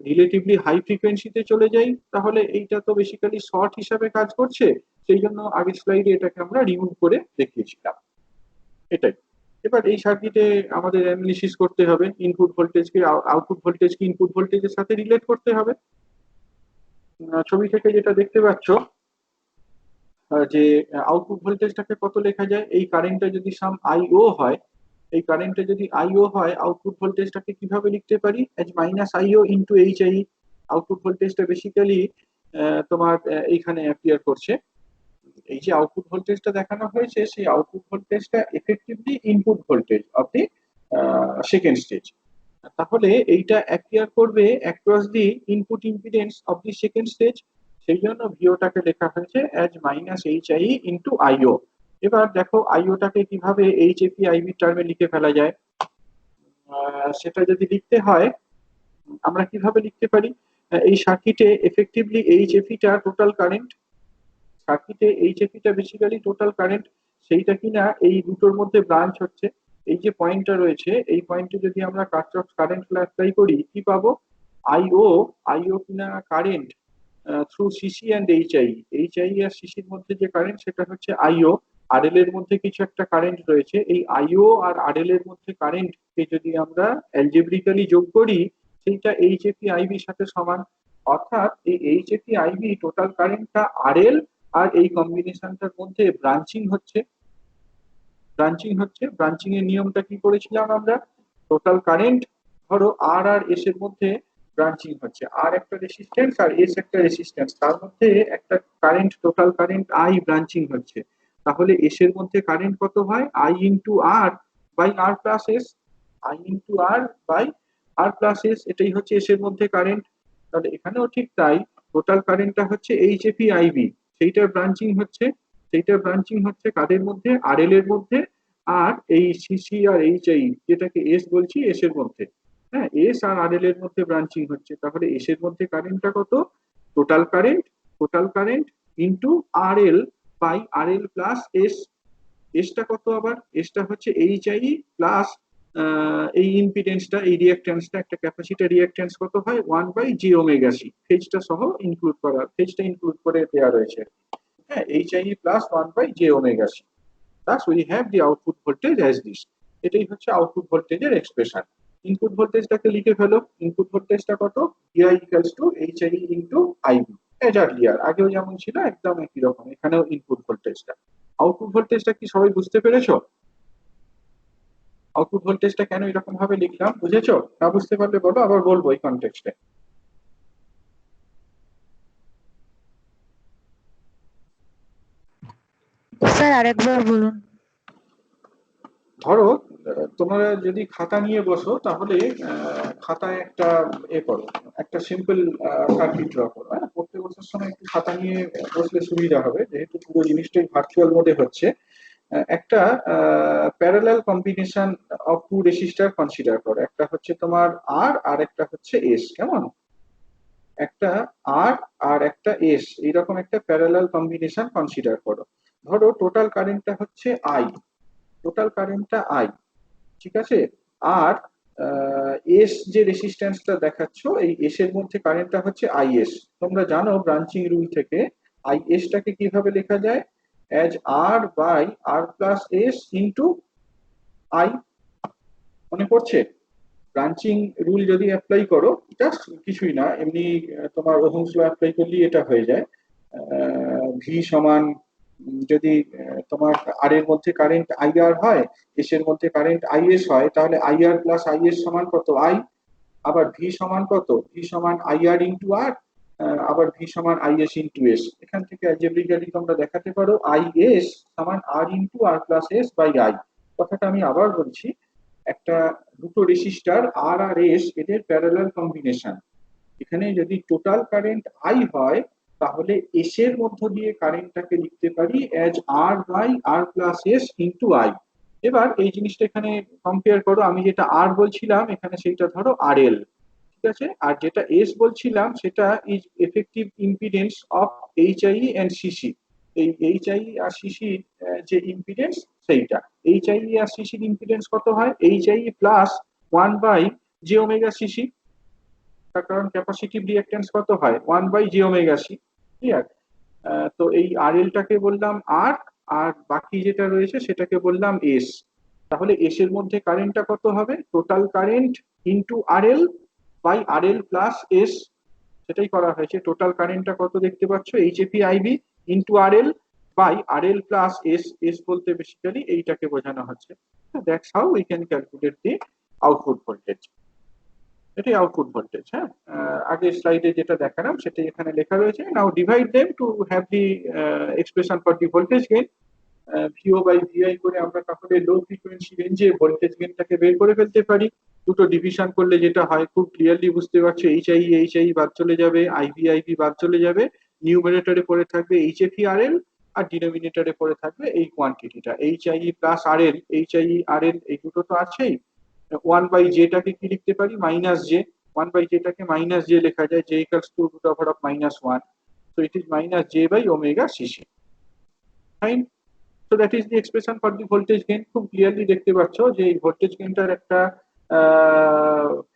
রিলেটিভলি হাই ফ্রিকোয়েন্সিতে চলে যাই, তাহলে এইটা তো বেসিক্যালি শর্ট হিসাবে কাজ করছে, সেই জন্য আগের স্লাইডে এটাকে আমরা রিমুভ করে দেখিয়েছিলাম। এটাই। এবার এই সার্কিটে আমাদের অ্যানালিসিস করতে হবে, ইনপুট ভোল্টেজকে আউটপুট ভোল্টেজকে ইনপুট ভোল্টেজের সাথে রিলেট করতে হবে। ছবি থেকে যেটা দেখতে পাচ্ছ যে আউটপুট ভোল্টেজটাকে কত লেখা যায়, এই কারেন্টটা যদি সাম আইও হয়, এই কারেন্টটা যদি আইও হয়, আউটপুট ভোল্টেজটাকে কিভাবে লিখতে পারি, এজ মাইনাস আইও ইন্টু এইচআই। আউটপুট ভোল্টেজটা বেসিক্যালি তোমার এইখানে অ্যাপিয়ার করছে। এই যে আউটপুট ভোল্টেজটা দেখানো হয়েছে, সেই আউটপুট ভোল্টেজটা effectively input voltage of the second stage. তাহলে এইটা অ্যাপিয়ার করবে across the input impedance of the second stage, সেই জন্য ভিওটাকে লেখা হয়েছে as minus H I into IO. এবার দেখো আইওটাকে কিভাবে এইচএফই আইভি টার্মে লিখে ফেলা যায়। সেটা যদি লিখতে হয় আমরা কিভাবে লিখতে পারি, এই সার্কিটে এফেক্টিভলি এইচএফইটা টোটাল কারেন্ট, সার্কিটে এইচএফইটা বেসিক্যালি টোটাল কারেন্ট, সেইটা কিনা এই দুটোর মধ্যে ব্রাঞ্চ হচ্ছে। এই যে পয়েন্টটা রয়েছে, এই পয়েন্টে যদি আমরা কার্চফ কারেন্ট ল অ্যাপ্লাই করি কি পাবো, আইও, আইও কিনা current through CC and HI, HI আর সিসির মধ্যে যে কারেন্ট সেটা হচ্ছে আইও। আরএল এর মধ্যে কিছু একটা কারেন্ট রয়েছে, এই আইও আর আরএল এর মধ্যে কারেন্টকে যদি আমরা অ্যালজেব্রিক্যালি যোগ করি, সেইটা এইচএফই আইভির সাথে সমান। অর্থাৎ এই এইচএফই আইভি টোটাল কারেন্টটা আরএল আর এই কম্বিনেশনটার মধ্যে ব্রাঞ্চিং হচ্ছে। ব্রাঞ্চিং এর নিয়মটা কি করেছিলাম আমরা, টোটাল কারেন্ট ধরো আর আর এস এর মধ্যে ব্রাঞ্চিং হচ্ছে, আর একটা রেসিস্ট্যান্স আর এস একটা রেসিস্ট্যান্স, তার মধ্যে একটা current total current I branching হচ্ছে। তাহলে এস এর মধ্যে কারেন্ট কত হয়, I into R by R plus S, I into R by R plus S, এটাই হচ্ছে এস এর মধ্যে কারেন্ট। তাহলে এখানেও ঠিক তাই, টোটাল কারেন্টটা হচ্ছে এইচএফই আইভি, সেইটার ব্রাঞ্চিং হচ্ছে কাদের মধ্যে, আরএল এর মধ্যে, আর এই সিসি আর এইচআই যেটাকে এস বলছি এস এর মধ্যে। হ্যাঁ, এস আর আরএল এর মধ্যে ব্রাঞ্চিং হচ্ছে, তাহলে এস এর মধ্যে কারেন্টটা কত, total current into RL by RL plus S. এসটা কত আবার, এসটা হচ্ছে এইচআই প্লাস এই ইম্পিডেন্সটা, এই রিঅ্যাকট্যান্সটা, একটা ক্যাপাসিটর রিঅ্যাকট্যান্স কত হয় 1/j⍵c, ফেজটা সহ ইনক্লুড করা, ফেজটা ইনক্লুড করে দেওয়া রয়েছে। হ্যাঁ, HI plus 1/j⍵c। thus we have the output voltage as this. এটাই হচ্ছে আউটপুট ভোল্টেজের এক্সপ্রেশন। ইনপুট ভোল্টেজটাকে লিখে ফেলো, ইনপুট ভোল্টেজটা কত, VI equals to HIE into IB as earlier, আগেও যেমন ছিল একদম একই রকম, এখানেও ইনপুট ভোল্টেজটা। আউটপুট ভোল্টেজটা কি সবাই বুঝতে পেরেছো? আউটপুট ভোল্টেজটা কেন এরকম ভাবে লিখলাম বুঝেছো? না বুঝতে পারলে বলো, আবার বলবো এই কনটেক্সটে। স্যার আরেকবার বলুন। ধরো তোমরা যদি খাতা নিয়ে বসো তাহলে খাতায় একটা করো, একটা সিম্পল সার্কিট ড্র করো। হ্যাঁ, পড়তে বসার সময় একটু খাতা নিয়ে বসলে সুবিধা হবে, যেহেতু পুরো জিনিসটাই ভার্চুয়াল মোডে হচ্ছে। একটা parallel combination of to register consider করো, একটা হচ্ছে তোমার আর, আর একটা হচ্ছে এস। কেমন? একটা আর আর একটা এস, এইরকম একটা প্যারালাল কম্বিনেশন কনসিডার করো। ধরো টোটাল কারেন্টটা হচ্ছে আই, টোটাল কারেন্টটা আই, ঠিক আছে? আর এস যে রেসিস্ট্যান্সটা দেখাচ্ছ, এই এস এর মধ্যে কারেন্টটা হচ্ছে আইএস। তোমরা জানো ব্রাঞ্চিং রুল থেকে আইএস টাকে কিভাবে লেখা যায়? As R by R plus S into I. মনে পড়ছে? ব্রাঞ্চিং রুল যদি অ্যাপ্লাই করো, জাস্ট কিছুই না, এমনি তোমার ওহমস ল অ্যাপ্লাই করলেই এটা হয়ে যায়। ভি সমান যদি তোমার আর এর মধ্যে কারেন্ট আইআর হয়, এস এর মধ্যে কারেন্ট আইএস হয়, তাহলে আইআর প্লাস আইএস সমান কত? আই। আবার ভি সমান কত? ভি সমান আইআর ইন্টু আর, আবার ভি সমান আইএস ইন্টু এস। এখান থেকে অ্যালজেব্রিক্যালি তোমরা দেখাতে পারো আইএস সমান R into R plus S by I. কথাটা আমি আবার বলছি, একটা দুটো রেজিস্টার আর আর এস, এদের প্যারালাল কম্বিনেশন। এখানে যদি টোটাল কারেন্ট আই হয়, তাহলে এস এর মধ্য দিয়ে কারেন্টটাকে লিখতে পারি as R by R plus S into I. এবার এই জিনিসটা এখানে কম্পেয়ার করো, আমি যেটা আর বলছিলাম এখানে সেইটা ধরো আর এল, ঠিক আছে? আর যেটা এস বলছিলাম সেটা is effective impedance of HI and CC. এই এইচআই আর সিসি যে ইম্পিডেন্স সেইটা, এইচআই আর সিসির ইম্পিডেন্স কত হয়? HI plus 1/j omega CC. তার কারণ ক্যাপাসিটিভ রিঅ্যাকট্যান্স কত হয়? 1/j omega C. ক্লিয়ার? তো এই আর এলটাকে বললাম আর, আর বাকি যেটা রয়েছে সেটাকে বললাম এস। তাহলে এস এর মধ্যে কারেন্টটা কত হবে? Total current into R L by R L plus S, সেটাই করা হয়েছে। টোটাল কারেন্টটা কত দেখতে পাচ্ছ? HAP IB into R L by R L plus S. S বলতে বেসিক্যালি এইটাকে বোঝানো হচ্ছে। That's how we can calculate the output voltage. এটাই আউটপুট ভোল্টেজ। হ্যাঁ, আগের স্লাইডে যেটা দেখালাম সেটাই এখানে লেখা রয়েছে। Now divide them to have the expression for the voltage gain. ভিও by Vi করে আমরা তাহলে লো ফ্রিকোয়েন্সি রেঞ্জে ভোল্টেজ গেইনটাকে বের করে ফেলতে পারি। দুটো ডিভিশন করলে যেটা হয় খুব ক্লিয়ারলি বুঝতে পারছো, এইচআই বাদ চলে যাবে, আইবি বাদ চলে যাবে, নিউমারেটরে পড়ে থাকবে এইচএফই আরএল, আর ডিনোমিনেটরে পড়ে থাকবে এই কোয়ান্টিটিটা HI plus RL. HI RL এই দুটো তো আছেই। 1/jটাকে কি লিখতে পারি? Minus J. 1/jটাকে মাইনাস জে লেখা যায়, J equals to root over of -1, so it is minus J by omega CC. Fine. So that is the expression for the voltage gain. খুব ক্লিয়ারলি দেখতে পাচ্ছ যে এই ভোল্টেজ গেইনটার একটা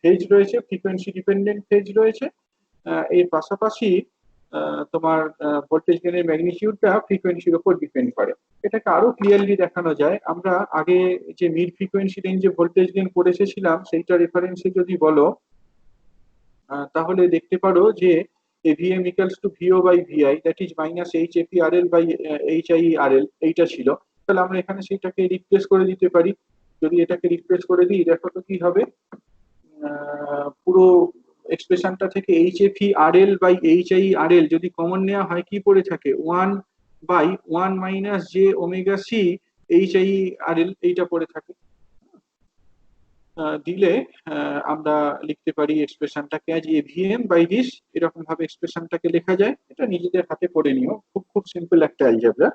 ফেজ রয়েছে, ফ্রিকোয়েন্সি ডিপেন্ডেন্ট ফেজ রয়েছে। এর পাশাপাশি তোমার ভোল্টেজ গেইনের ম্যাগনিটিউডটা ফ্রিকোয়েন্সির উপর ডিপেন্ড করে। এটাকে আরো ক্লিয়ারলি দেখানো যায়, আমরা আগে যে মিড ফ্রিকোয়েন্সি রেঞ্জে ভোল্টেজ গেইন করে এসেছিলাম সেইটা রেফারেন্সে যদি বলো, তাহলে দেখতে পারো যে Vm equals to VO by VI, that is minus HFERL by HIERL, এইটা ছিল। তাহলে আমরা এখানে সেইটাকে রিপ্লেস করে দিতে পারি। যদি এটাকে রিপ্লেস করে দিই, দেখো তো কি হবে। পুরো এক্সপ্রেশনটা থেকে HFERL by HIERL যদি কমন নেওয়া হয়, কি পড়ে থাকে? 1/1 minus j omega c HIERL, এইটা পড়ে থাকে। দিলে আমরা লিখতে পারি এক্সপ্রেশনটাকে অ্যাজ এভিএম বাই দিস, এরকম ভাবে এক্সপ্রেশনটাকে লেখা যায়। এটা নিজেদের হাতে পড়ে নিও, খুব খুব সিম্পল একটা অ্যালজেব্রা।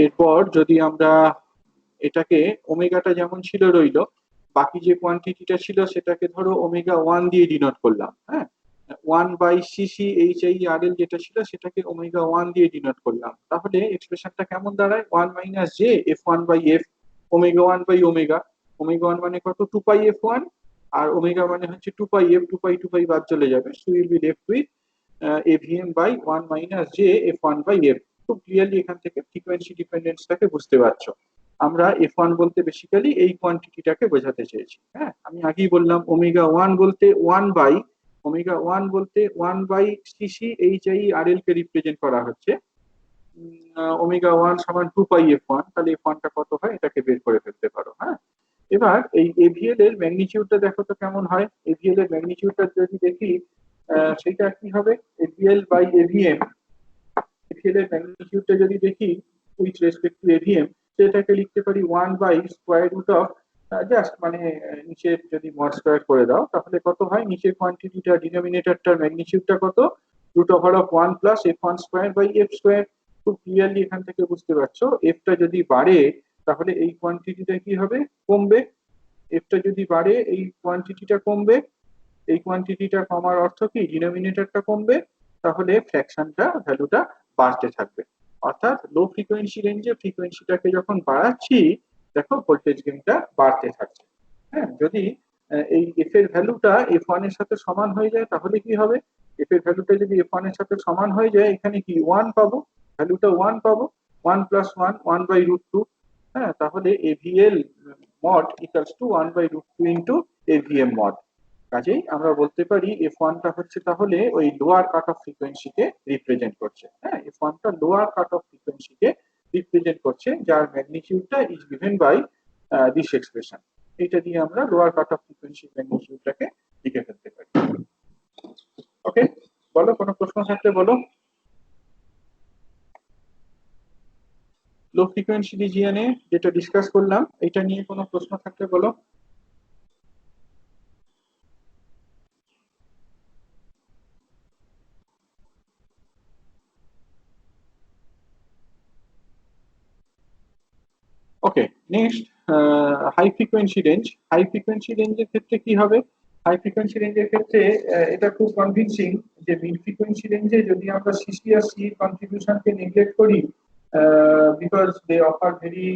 এরপর যদি আমরা এটাকে ওমেগাটা যেমন ছিল রইলো, বাকি যে কোয়ান্টিটিটা ছিল সেটাকে ধরো ওমেগা 1 দিয়ে ডিনোট করলাম। হ্যাঁ, 1/cc HIERL যেটা ছিল সেটাকে ওমেগা 1 দিয়ে ডিনোট করলাম। তাহলে এক্সপ্রেশনটা কেমন দাঁড়ায়? 1 minus j f1/f omega 1 by omega. Omega 1 মানে কত? 2 পাই f1, আর ওমেগা মানে হচ্ছে 2 পাই f, 2 পাই বাদ চলে যাবে, so will be left with avm by 1 minus j f1/f। খুব ক্লিয়ারলি এখান থেকে ফ্রিকোয়েন্সি ডিপেন্ডেন্সটাকে বুঝতে পারছো। আমরা F1 বলতে বেসিক্যালি এই কোয়ান্টিটিটাকে বোঝাতে চেয়েছি। হ্যাঁ, আমি আগেই বললাম ওমেগা 1 বলতে 1 by CC H I R L কে রিপ্রেজেন্ট করা হচ্ছে। ওমেগা 1 সমান 2 পাই F1, তাহলে F1 টা কত হয় এটাকে বের করে ফেলতে পারো। হ্যাঁ, এবার এই এভিএল এর ম্যাগনিটিউডটা দেখো তো কেমন হয়। এভিএল এর ম্যাগনিটিউডটা যদি দেখি সেটা কি হবে, এভিএল বাই এভিএম। এভিএল এর ম্যাগনিটিউডটা যদি দেখি উইথ রেসপেক্ট টু এভিএম, সেটাকে লিখতে পারি 1 by square root of, just মানে নিচে যদি মড স্কয়ার করে দাও তাহলে কত হয়, নিচের কোয়ান্টিটিটা ডিনোমিনেটরটার ম্যাগনিটিউডটা কত, root over of 1 plus F1 square by F square. খুব ক্লিয়ারলি এখান থেকে বুঝতে পারছো এফটা যদি বাড়ে তাহলে এই কোয়ান্টিটিটা কি হবে, কমবে। এফটা যদি বাড়ে এই কোয়ান্টিটিটা কমবে, এই কোয়ান্টিটিটা কমার অর্থ কি, ডিনোমিনেটরটা কমবে, তাহলে ফ্র্যাকশনটা ভ্যালুটা বাড়তে থাকবে। অর্থাৎ লো ফ্রিকোয়েন্সি রেঞ্জে ফ্রিকোয়েন্সিটাকে যখন বাড়াচ্ছি দেখো ভোল্টেজ গেইনটা বাড়তে থাকছে। হ্যাঁ, যদি এই এফ এর ভ্যালুটা F1 এর সাথে সমান হয়ে যায় তাহলে কি হবে, এফ এর ভ্যালুটা যদি F1 এর সাথে সমান হয়ে যায় এখানে কি 1 পাবো, ভ্যালুটা 1 পাবো, 1 প্লাস 1 1 বাই রুট 2। হ্যাঁ, তাহলে AVL mod equals to 1 by root 2 into AVM mod. কাজেই আমরা বলতে পারি F1 টা হচ্ছে তাহলে ওই লোয়ার কাট অফ ফ্রিকোয়েন্সিকে রিপ্রেজেন্ট করছে। হ্যাঁ, F1 টা লোয়ার কাট অফ ফ্রিকোয়েন্সিকে রিপ্রেজেন্ট করছে, যার ম্যাগনিটিউডটা is given by this expression. এটা দিয়ে আমরা লোয়ার কাট অফ ফ্রিকোয়েন্সি ম্যাগনিটিউডটাকে লিখে ফেলতে পারি। ওকে, বলো কোনো প্রশ্ন থাকলে বলো। লো ফ্রিকোয়েন্সি রিজিয়নে যেটা ডিসকাস করলাম এটা নিয়ে কোনো প্রশ্ন থাকলে বলো। Okay, next high frequency range. High frequency রেঞ্জের ক্ষেত্রে কি হবে, হাই ফ্রিকোয়েন্সি রেঞ্জের ক্ষেত্রে এটা খুব কনভিন্সিং যে মিড ফ্রিকোয়েন্সি রেঞ্জে যদি আমরা সিসি আর সি কন্ট্রিবিউশনকে নেগলেক্ট করি because they offer very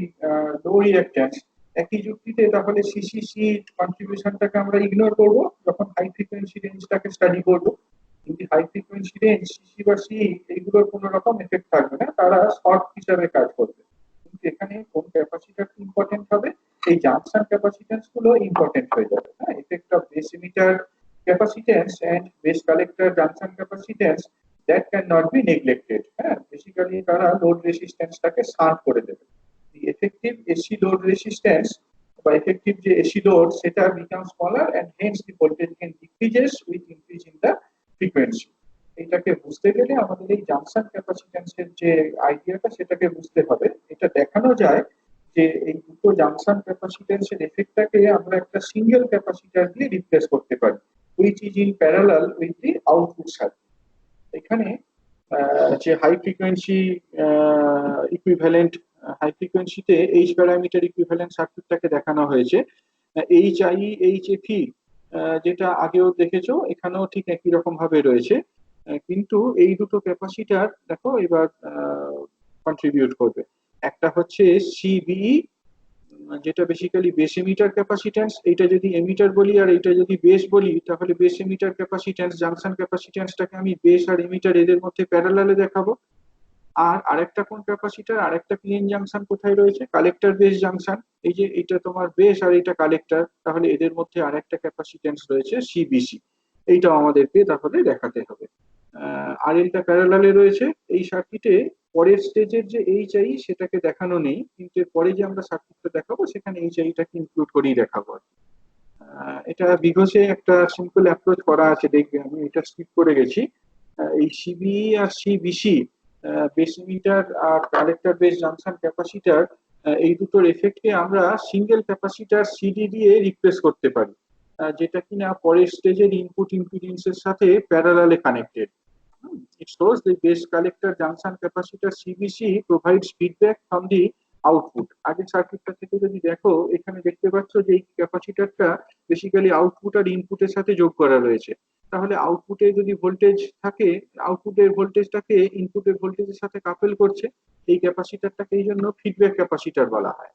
low reactance, একই যুক্তিতে তাহলে সিসি সি কন্ট্রিবিউশনটাকে আমরা ইগনোর করব যখন হাই ফ্রিকোয়েন্সি রেঞ্জটাকে স্টাডি করব। যদি হাই ফ্রিকোয়েন্সি রেঞ্জ সিসি বা সি এইগুলোর কোনো রকম এফেক্ট থাকবে না, তারা শর্ট হিসাবে কাজ করবে। এখানে কোন ক্যাপাসিটর ইম্পর্টেন্ট হবে, এই জাংশন ক্যাপাসিট্যান্স গুলো ইম্পর্টেন্ট হয়ে যাবে। হ্যাঁ, effect of base emitter capacitance and base collector junction capacitance that can not be neglected. হ্যাঁ, বেসিক্যালি তারা লোড রেজিস্ট্যান্সটাকে শান্ট করে দেবে। The effective AC load resistance বা এফেক্টিভ যে এসি লোড সেটা become smaller and hence the voltage gain decreases with increase in the frequency. এটাকে বুঝতে গেলে আমাদের এই জাংশন ক্যাপাসিট্যান্সের যে আইডিয়াটা সেটাকে বুঝতে হবে। এটা দেখানো যায় যে এই দুটো জাংশন ক্যাপাসিট্যান্সের এফেক্টটাকে আমরা একটা সিঙ্গেল ক্যাপাসিটর দিয়ে রিপ্লেস করতে পারি which is in parallel with the output circuit. এখানে যে হাই ফ্রিকোয়েন্সি ইকুইভ্যালেন্ট, হাই ফ্রিকোয়েন্সিতে এইচ প্যারামিটার ইকুইভ্যালেন্ট সার্কিটটাকে দেখানো হয়েছে H I H F E, যেটা আগেও দেখেছো এখানেও ঠিক একই রকম ভাবে রয়েছে। কিন্তু এই দুটো ক্যাপাসিটার দেখো এবার কন্ট্রিবিউট করবে। একটা হচ্ছে সিবিই যেটা বেসিক্যালি বেস এমিটার ক্যাপাসিট্যান্স, এইটা যদি এমিটার বলি আর এইটা যদি বেস বলি তাহলে বেস এমিটার ক্যাপাসিট্যান্স জাংশন ক্যাপাসিট্যান্সটাকে আমি বেস আর এমিটার এদের মধ্যে প্যারালালে দেখাবো। আর আরেকটা কোন ক্যাপাসিটর, আরেকটা পিএন জাংশন কোথায় রয়েছে, কালেক্টর বেস জাংশন। এই যে এটা তোমার বেস আর এটা কালেক্টর, তাহলে এদের মধ্যে আরেকটা ক্যাপাসিট্যান্স রয়েছে সিবিসি, এইটাও আমাদেরকে তাহলে দেখাতে হবে। আর এটা প্যারালালে রয়েছে এই সার্কিটে। পরের স্টেজের যে এইচআই সেটাকে দেখানো নেই, কিন্তু পরে যে আমরা সার্কিটটা দেখাবো সেখানে এইচআইটাকে ইনক্লুড করেই দেখাবো। এটা বিঘোষে একটা সিম্পল অ্যাপ্রোচ করা আছে, দেখবে আমি এটা স্কিপ করে গেছি। এই সিবিই আর সিবিসি বেস এমিটার আর কালেক্টর বেস জাংশন ক্যাপাসিটর, এই দুটোর এফেক্টকে আমরা সিঙ্গেল ক্যাপাসিটর সিডি দিয়ে রিপ্লেস করতে পারি, যেটা কিনা পরের স্টেজের ইনপুট ইম্পিডেন্সের সাথে প্যারালালে connected. It shows the base collector junction capacitor CBC provides feedback from the output. আগের সার্কিটটা থেকে যদি দেখো এখানে দেখতে পাচ্ছ যে এই ক্যাপাসিটরটা বেসিক্যালি আউটপুট আর ইনপুটের সাথে যোগ করা রয়েছে। তাহলে আউটপুটে যদি ভোল্টেজ থাকে, আউটপুটের ভোল্টেজটাকে ইনপুটের ভোল্টেজের সাথে কাপেল করছে, এই ক্যাপাসিটরটাকে এই জন্য ফিডব্যাক ক্যাপাসিটর বলা হয়।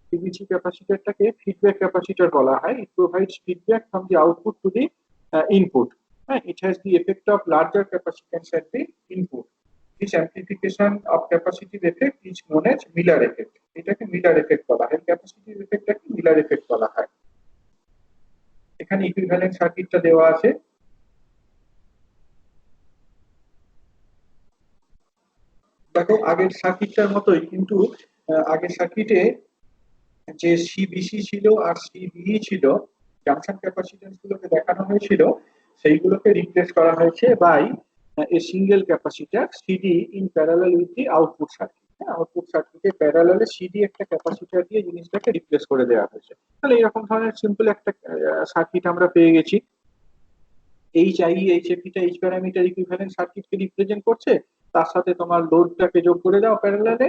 সিবিসি ক্যাপাসিটরটাকে ফিডব্যাক ক্যাপাসিটর বলা হয়। It provides feedback from the output to the input. It has the effect of larger capacitance at the input. This amplification of capacitive effect is known as Miller effect. এটাকে Miller effect বলা হয়, capacitive এফেক্টটাকে Miller effect বলা হয়। এখানে equivalent সার্কিটটা দেওয়া আছে। দেখো আগের সার্কিটটার মতোই, কিন্তু আগের সার্কিটে যে সিবিসি ছিল আর সিবিই ছিল, জাংশন ক্যাপাসিট্যান্স গুলোকে দেখানো হয়েছিল, সেইগুলোকে রিপ্লেস করা হয়েছে by a single capacitor CD in parallel with the output circuit. Output সার্কিটে প্যারালালে সিডি একটা ক্যাপাসিটর দিয়ে জিনিসটাকে রিপ্লেস করে দেওয়া হয়েছে। তাহলে এরকম ধরনের সিম্পল একটা সার্কিট আমরা পেয়ে গেছি। এইচ আই এইচ এপিটা এইচ প্যারামিটার ইকুইভ্যালেন্ট সার্কিটকে রিপ্রেজেন্ট করছে, তার সাথে তোমার লোডটাকে যোগ করে দাও প্যারালালে,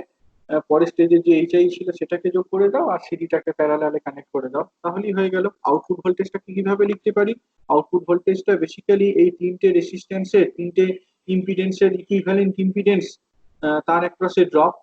পরের স্টেজে যে এইচআই ছিল সেটাকে যোগ করে দাও আর সিডিটাকে প্যারালালে কানেক্ট করে দাও, তাহলেই হয়ে গেল। আউটপুট ভোল্টেজটাকে কিভাবে লিখতে পারি? আউটপুট ভোল্টেজটা বেসিক্যালি এই তিনটে রেসিস্ট্যান্সের, তিনটে ইম্পিডেন্সের ইকুইভ্যালেন্ট ইম্পিডেন্স, তার অ্যাক্রসে ড্রপ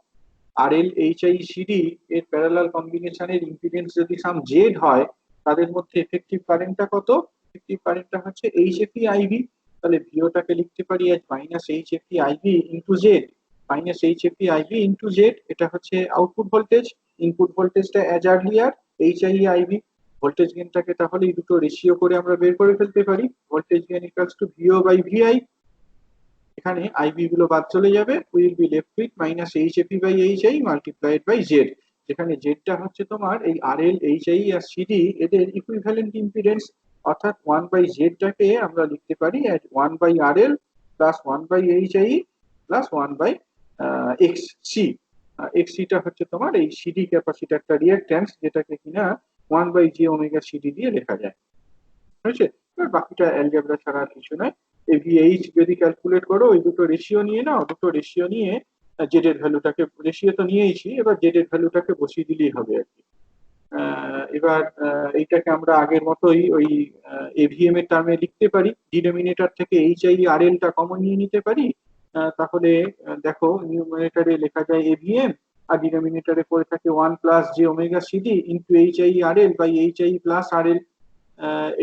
আর এল এইচআই সিডি এর প্যারালাল কম্বিনেশনের ইম্পিডেন্স যদি সাম জেড হয়, তাদের মধ্যে এফেক্টিভ কারেন্টটা কত? এফেক্টিভ কারেন্টটা হচ্ছে এইচএফই আইভি। তাহলে ভিওটাকে লিখতে পারি as minus HFE IV into Z, minus HFE IV into Z. এটা হচ্ছে আউটপুট ভোল্টেজ। ইনপুট ভোল্টেজটা as earlier HI IV. Voltage গেইনটাকে তাহলে এই দুটো রেশিও করে আমরা বের করে ফেলতে পারি। Voltage gain equals to VO by VI. এখানে আইভি গুলো বাদ চলে যাবে, will be left with minus HFE by HI multiplied by Z, যেখানে জেডটা হচ্ছে তোমার এই আরএল এইচআই আর সিডি এদের ইকুইভ্যালেন্ট ইম্পিডেন্স, অর্থাৎ 1/z-টাকে আমরা লিখতে পারি as 1/RL plus 1/HI plus 1/XC। XC-টা হচ্ছে তোমার এই সিডি ক্যাপাসিটরটা রিঅ্যাকট্যান্স, যেটাকে কিনা 1/j ওমেগা সিডি দিয়ে লেখা যায়। হয়েছে? এবার বাকিটা অ্যালজেব্রা ছাড়া আর কিছু নয়। এভিএইচ যদি ক্যালকুলেট করো, ওই দুটো রেশিও নিয়ে নাও, দুটো রেশিও নিয়ে জেড এর ভ্যালুটাকে, রেশিও তো নিয়েইছি, এবার জেড এর ভ্যালুটাকে বসিয়ে দিলেই হবে আর কি। এবার এইটাকে আমরা আগের মতোই ওই এভিএম এর টার্মে লিখতে পারি। ডিনোমিনেটর থেকে এইচআই আর এলটা কমন নিয়ে নিতে পারি। তাহলে দেখো নিউমারেটরে লেখা যায় এভিএম আর ডিনোমিনেটরে পড়ে থাকে 1 plus J omega CD into HI R L by HI plus R L.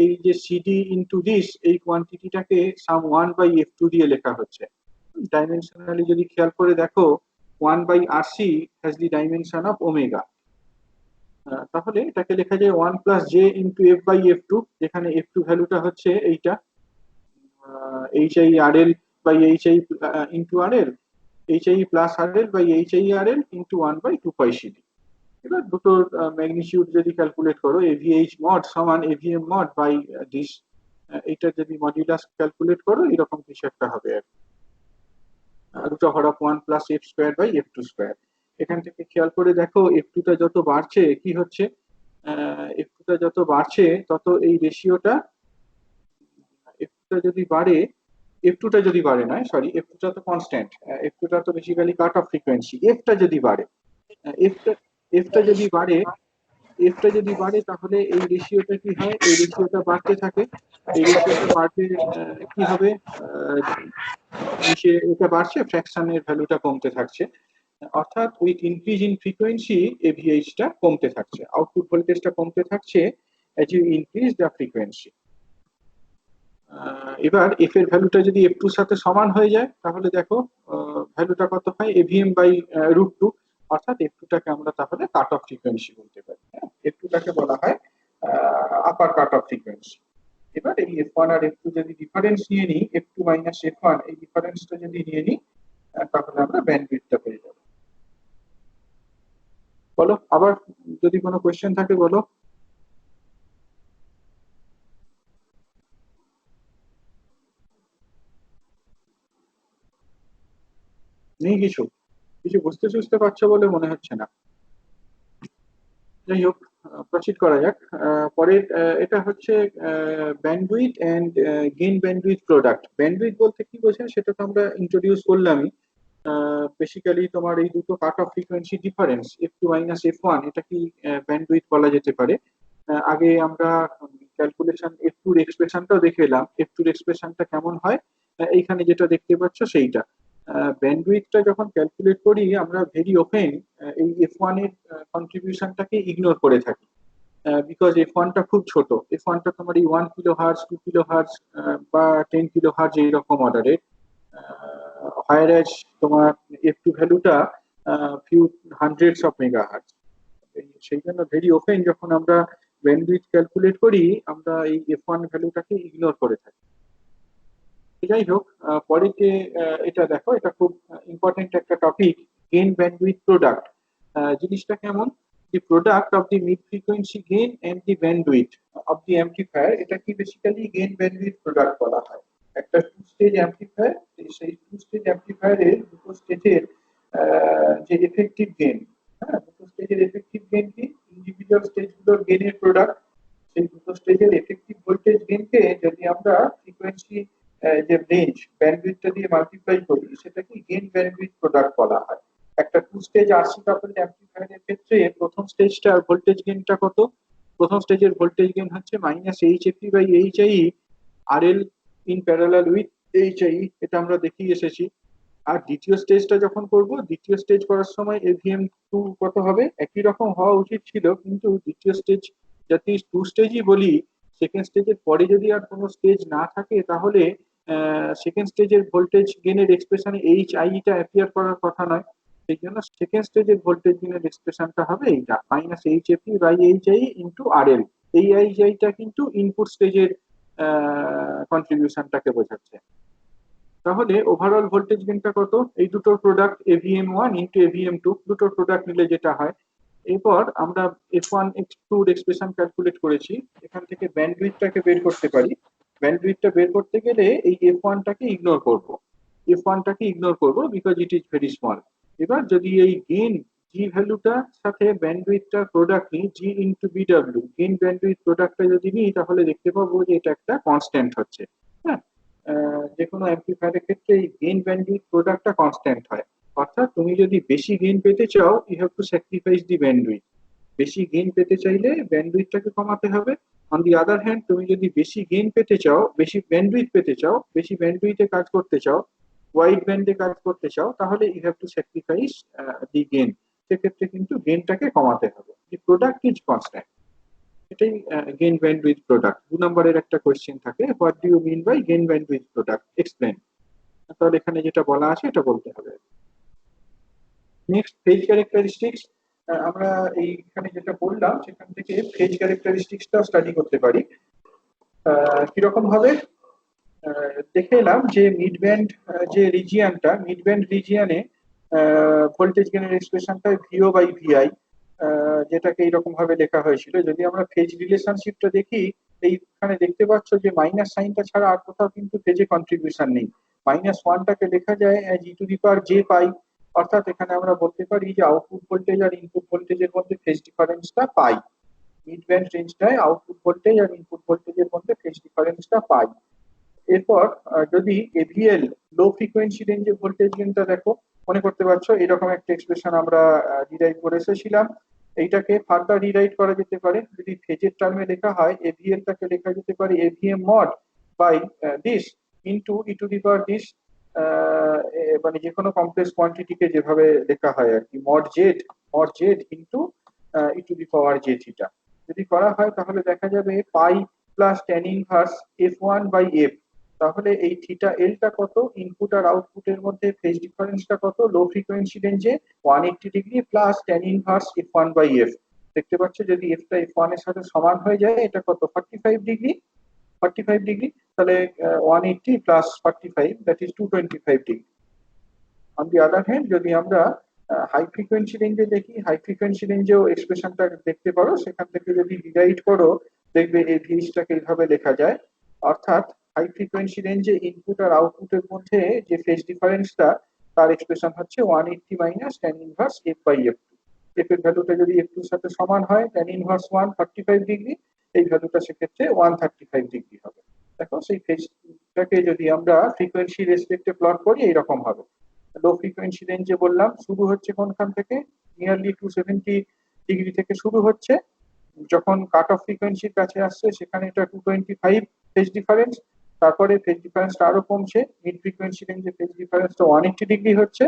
এই যে সিডি ইন্টু দিস, এই কোয়ান্টিটিটাকে সাম 1/f2 দিয়ে লেখা হচ্ছে। ডাইমেনশনালি যদি খেয়াল করে দেখো, 1/RC has the dimension of omega. তাহলে এটাকে লেখা যায় 1 plus j into f by F two, যেখানে এফ টু ভ্যালুটা হচ্ছে এইটা H I R L by H I into R L, H I plus R L by H I R L into 1/2 CD. এবার দুটোর magnitude যদি calculate করো, AVH mod সমান AVM mod by this, এটা যদি মডুলাস ক্যালকুলেট করো এরকম কিছু একটা হবে আর দুটো হর of 1 plus F square by F two square. এখান থেকে খেয়াল করে দেখো এফ টুটা যত বাড়ছে কি হচ্ছে, এফ টুটা যত বাড়ছে তত এই রেশিওটা, এফ টুটা যদি বাড়ে, এফ টুটা যদি বাড়ে নয় সরি, এফ টুটা তো কনস্ট্যান্ট, এফ টুটা তো বেসিক্যালি কাট অফ ফ্রিকোয়েন্সি। এফটা যদি বাড়ে, এফটা এফটা যদি বাড়ে, এফটা যদি বাড়ে তাহলে এই রেশিওটা কি হয়, এই রেশিওটা বাড়তে থাকে। এই রেশিওটা বাড়তে কি হবে, এটা বাড়ছে, ফ্র্যাকশনের ভ্যালুটা কমতে থাকছে, অর্থাৎ উইথ ইনক্রিজ ইন ফ্রিকোয়েন্সি এভিএইচটা কমতে থাকছে, আউটপুট ভোল্টেজটা কমতে থাকছে as you increase the frequency। এবার এফ এর ভ্যালুটা যদি এফ টুর সাথে সমান হয়ে যায়, তাহলে দেখো ভ্যালুটা কত হয়, এভিএম বাই √2, অর্থাৎ এফ টুটাকে আমরা তাহলে কাট অফ ফ্রিকোয়েন্সি বলতে পারি। এফ টুটাকে বলা হয় আপার কাট অফ ফ্রিকোয়েন্সি। এবার এই এফ ওয়ান আর এফ টু যদি ডিফারেন্স নিয়ে নিই, f two minus F one, এই ডিফারেন্সটা যদি নিয়ে নিই, তাহলে আমরা ব্যান্ডউইডথটা পেয়ে যাব। বলো আবার, যদি কোনো কোয়েশ্চেন থাকে বলো। নেই কিছু? কিছু বুঝতে পারছো বলে মনে হচ্ছে না। যাই হোক, প্রসিড করা যাক। পরের এটা হচ্ছে bandwidth and gain bandwidth product. Bandwidth বলতে কি বোঝায় সেটা তো আমরা ইন্ট্রোডিউস করলামই। বেসিক্যালি তোমার এই দুটো cut off frequency difference F two minus F one, এটা কি ব্যান্ডউইথ বলা যেতে পারে। আগে আমরা ক্যালকুলেশন এফ টুর এক্সপ্রেশনটাও দেখে এলাম, এফ টুর এক্সপ্রেশনটা কেমন হয়, এইখানে যেটা দেখতে পাচ্ছ সেইটা। ব্যান্ডউইথটা যখন ক্যালকুলেট করি আমরা ভেরি ওপেন এই এফ ওয়ান এর কন্ট্রিবিউশনটাকে ইগনোর করে থাকি, বিকজ এফ ওয়ানটা খুব ছোট। এফ ওয়ানটা তোমার এই 1 কিলো হার্জ, 2 কিলো হার্জ বা 10 কিলো হার্জ এইরকম অর্ডারের। whereas তোমার f2 ভ্যালুটা ফিউ হান্ড্রেডস অফ মেগাহার্টজ। সেই জন্য ভেরি ওপেন যখন আমরা ব্যান্ডউইথ ক্যালকুলেট করি আমরা এই f1 ভ্যালুটাকে ইগনোর করে থাকি। যাই হোক, পরে যে এটা দেখো, এটা খুব ইম্পর্টেন্ট একটা টপিক, গেইন ব্যান্ডউইথ প্রোডাক্ট। জিনিসটা কেমন, the product of the mid frequency gain and the bandwidth of the amplifier, এটা কি বেসিক্যালি গেইন ব্যান্ডউইথ প্রোডাক্ট বলা হয়। একটা টু স্টেজ অ্যাম্পলিফায়ার, সেই টু স্টেজ অ্যাম্পলিফায়ারের দুটো স্টেজের যে এফেক্টিভ গেইন, হ্যাঁ দুটো স্টেজের এফেক্টিভ গেইন কি, ইন্ডিভিজুয়াল স্টেজগুলোর গেইনের প্রোডাক্ট। সেই দুটো স্টেজের এফেক্টিভ ভোল্টেজ গেইনকে যদি আমরা ফ্রিকোয়েন্সি যে রেঞ্জ ব্যান্ডউইথটা দিয়ে মাল্টিপ্লাই করি সেটাকে গেইন ব্যান্ডউইথ প্রোডাক্ট বলা হয়। একটা টু স্টেজ আরসি কাপলড অ্যাম্পলিফায়ারের ক্ষেত্রে প্রথম স্টেজটার ভোল্টেজ গেইনটা কত, প্রথম স্টেজের ভোল্টেজ গেইন হচ্ছে -HFE/HIE RL in parallel with HIE, এটা আমরা দেখিয়ে এসেছি। আর দ্বিতীয় স্টেজটা যখন করব, দ্বিতীয় স্টেজ করার সময় AVM2 কত হবে, একই রকম হওয়া উচিত ছিল, কিন্তু দ্বিতীয় স্টেজ যাতে টু স্টেজই বলি, সেকেন্ড স্টেজের পরে যদি আর কোনো স্টেজ না থাকে তাহলে সেকেন্ড স্টেজের ভোল্টেজ গেইনের এক্সপ্রেশনে HIE-টা অ্যাপিয়ার করার কথা নয়। সেই জন্য সেকেন্ড স্টেজের ভোল্টেজ গেইনের এক্সপ্রেশনটা হবে এইটা -HFE/HIE ইন্টু RL। এই HIE-টা কিন্তু ইনপুট স্টেজের কন্ট্রিবিউশনটাকে বোঝাচ্ছে। তাহলে ওভারঅল ভোল্টেজ গেইনটা কত, এই দুটোর প্রোডাক্ট AVM1 ইন্টু AVM2, দুটোর প্রোডাক্ট মিলে যেটা হয়। এরপর আমরা f1 x2 এর এক্সপ্রেশন ক্যালকুলেট করেছি, এখান থেকে ব্যান্ডউইথটাকে বের করতে পারি। ব্যান্ডউইথটা বের করতে গেলে এই f1টাকে ইগনোর করব, f1টাকে ইগনোর করব because it is very small. এবার যদি এই গেইন জি ভ্যালুটার সাথে ব্যান্ডউইথটার প্রোডাক্ট নিই, জি ইন্টু বিডব্লিউ, গেইন ব্যান্ডউইথ প্রোডাক্টটা যদি নিই তাহলে দেখতে পাবো যে এটা একটা কনস্ট্যান্ট হচ্ছে। হ্যাঁ, যে কোনো অ্যাম্পলিফায়ারের ক্ষেত্রে এই গেইন ব্যান্ডউইথ প্রোডাক্টটা কনস্ট্যান্ট হয়। অর্থাৎ তুমি যদি বেশি গেইন পেতে চাও you have to sacrifice the bandwidth. বেশি গেইন পেতে চাইলে ব্যান্ডউইথটাকে কমাতে হবে। অন দি আদার হ্যান্ড তুমি যদি বেশি গেইন পেতে চাও, বেশি ব্যান্ডউইথ পেতে চাও, বেশি ব্যান্ডউইথে কাজ করতে চাও, ওয়াইড ব্যান্ডে কাজ করতে চাও, তাহলে you have to sacrifice the gain. সেক্ষেত্রে কিন্তু গেইনটাকে কমাতে হবে। দি প্রোডাক্ট ইজ কনস্ট্যান্ট, এটাই গেইন ব্যান্ডউইথ প্রোডাক্ট। 2 নম্বরের একটা কোশ্চেন থাকে, what do you mean by gain bandwidth product, explain. তাহলে এখানে যেটা বলা আছে এটা বলতে হবে। নেক্সট ফেজ ক্যারেক্টারিস্টিক্স, আমরা এইখানে যেটা বললাম সেখান থেকে ফেজ ক্যারেক্টারিস্টিক্সটা স্টাডি করতে পারি। কিরকম ভাবে দেখে এলাম যে মিড ব্যান্ড যে রিজিয়নটা, মিড ব্যান্ড রিজিয়নে ভোল্টেজ গেইনের এক্সপ্রেশনটা ভিও বাই ভিআই, যেটাকে এইরকম ভাবে লেখা হয়েছিল। যদি আমরা ফেজ রিলেশনশিপটা দেখি, এইখানে দেখতে পাচ্ছ যে মাইনাস সাইনটা ছাড়া আর কোথাও কিন্তু ফেজে কন্ট্রিবিউশন নেই। -1টাকে লেখা যায় অ্যাজ e⁻j⁻, অর্থাৎ এখানে আমরা বলতে পারি যে আউটপুট ভোল্টেজ আর ইনপুট ভোল্টেজের মধ্যে ফেজ ডিফারেন্সটা পাই। মিড ব্যান্ড রেঞ্জটায় আউটপুট ভোল্টেজ আর ইনপুট ভোল্টেজের মধ্যে ফেজ ডিফারেন্সটা পাই। এরপর যদি এভিএল লো ফ্রিকোয়েন্সি রেঞ্জে ভোল্টেজ গেইনটা দেখো, মনে করতে পারছো এরকম একটা এক্সপ্রেশন আমরা ডিরাইভ করে এসেছিলাম। এইটাকে ফার্দার রিরাইট করা যেতে পারে, যদি ফেজের টার্মে লেখা হয় এভিএলটাকে লেখা যেতে পারে AVM mod by this into e⁻this, মানে যে কোনো কমপ্লেক্স কোয়ান্টিটিকে যেভাবে লেখা হয় আর কি, mod Z into e⁻j theta. যদি করা হয় তাহলে দেখা যাবে পাই প্লাস ট্যান ইনভার্স f1/f। তাহলে এই থিটা এলটা কত, ইনপুট আর আউটপুটের মধ্যে ফেজ ডিফারেন্সটা কত লো ফ্রিকোয়েন্সি রেঞ্জে 180 degree plus tan inverse f1/f। দেখতে পাচ্ছ যদি এফটা f1 এর সাথে সমান হয়ে যায় এটা কত 45 ডিগ্রি, 45 ডিগ্রি, তাহলে 180 plus 45 that is 225 degree. On the other hand যদি আমরা হাই ফ্রিকোয়েন্সি রেঞ্জে দেখি, হাই ফ্রিকোয়েন্সি রেঞ্জেও এক্সপ্রেশনটা দেখতে পারো, সেখান থেকে যদি ডিরাইট করো দেখবে এই ভিএইচটাকে এইভাবে লেখা যায়। অর্থাৎ হাই ফ্রিকোয়েন্সি রেঞ্জে ইনপুট আর আউটপুটের মধ্যে যে ফেজ ডিফারেন্সটা তার এক্সপ্রেশন হচ্ছে 180 minus tan inverse f/f2। F এর ভ্যালুটা যদি f2 এর সাথে সমান হয় ট্যান ইনভার্স 1 45 ডিগ্রি, এই ভ্যালুটা সেক্ষেত্রে 135 ডিগ্রি হবে। দেখো সেই ফেজটাকে যদি আমরা ফ্রিকোয়েন্সি রেসপেক্টে প্লট করি এইরকম হবে। লো ফ্রিকোয়েন্সি রেঞ্জে বললাম শুরু হচ্ছে কোনখান থেকে, নিয়ারলি 270 ডিগ্রি থেকে শুরু হচ্ছে, যখন কাট অফ ফ্রিকোয়েন্সির কাছে আসছে সেখানে এটা 225 ফেজ ডিফারেন্স, তারপরে ফেজ ডিফারেন্সটা আরো কমছে, মিড ফ্রিকোয়েন্সি রেঞ্জে ফেজ ডিফারেন্সটা 180 ডিগ্রি হচ্ছে,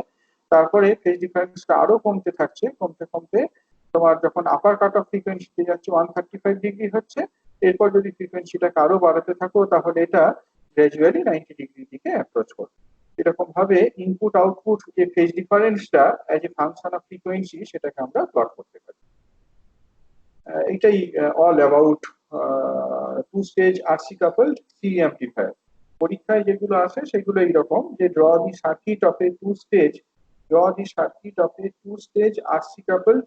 তারপরে ফেজ ডিফারেন্সটা আরো কমতে থাকছে, কমতে কমতে তোমার যখন আপার কাট অফ ফ্রিকোয়েন্সিতে যাচ্ছে 135 ডিগ্রি হচ্ছে। এরপর যদি ফ্রিকোয়েন্সিটাকে আরো বাড়াতে থাকো তাহলে এটা গ্র্যাজুয়ালি 90 ডিগ্রির দিকে অ্যাপ্রোচ করবে। এরকম ভাবে ইনপুট আউটপুট যে ফেজ ডিফারেন্সটা as a function of frequency সেটাকে আমরা প্লট করতে পারি। এটাই all about two stage RC coupled C amplifier. পরীক্ষায় যেগুলো আসে সেগুলো এইরকম যে draw the circuit of a two stage RC coupled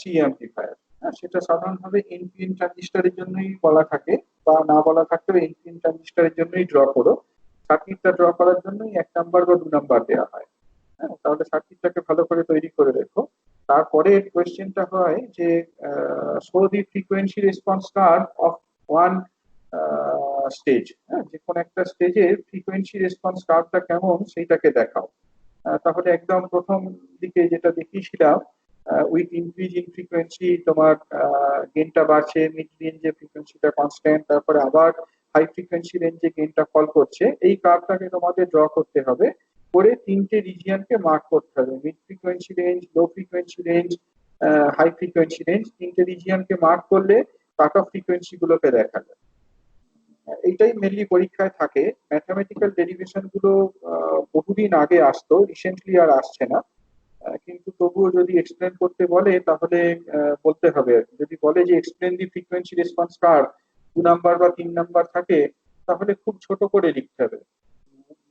C amplifier. সেটা সাধারণভাবে এনপিএন ট্রানজিস্টরের জন্যই বলা থাকে, বা না বলা থাকলেও এনপিএন ট্রানজিস্টরের জন্যই ড্র করো। সার্কিটটা ড্র করার জন্যই 1 নাম্বার বা 2 নাম্বার দেওয়া হয়। হ্যাঁ, তাহলে সার্কিটটাকে ভালো করে তৈরি করে রেখো। তারপরে কোয়েশ্চেনটা হয় যে show the frequency response curve of one stage. হ্যাঁ, যে কোনো একটা স্টেজের ফ্রিকোয়েন্সি রেসপন্স কার্ভটা কেমন সেইটাকে দেখাও। তাহলে একদম প্রথম দিকে যেটা দেখিয়েছিলাম, উইথ ইনক্রিজ ইন ফ্রিকোয়েন্সি তোমার গেনটা বাড়ছে, মিড রেঞ্জে ফ্রিকোয়েন্সিটা কনস্ট্যান্ট, তারপরে আবার হাই ফ্রিকোয়েন্সি রেঞ্জে গেনটা ফল করছে। এই কার্ভটাকে তোমাদের ড্র করতে হবে, করে 3টে রিজিয়নকে মার্ক করতে হবে, mid frequency range, low frequency range, high frequency range. 3টে রিজিয়নকে মার্ক করলে কাট অফ ফ্রিকোয়েন্সি গুলোকে দেখা যায়। এইটাই মেনলি পরীক্ষায় থাকে। ম্যাথমেটিক্যাল ডেরিভেশন গুলো বহুদিন আগে আসতো, রিসেন্টলি আর আসছে না। কিন্তু তবুও যদি এক্সপ্লেন করতে বলে তাহলে বলতে হবে। যদি বলে যে এক্সপ্লেন দি ফ্রিকোয়েন্সি রেসপন্স কার্ভ, 2 নাম্বার বা 3 নাম্বার থাকে, তাহলে খুব ছোট করে লিখতে হবে।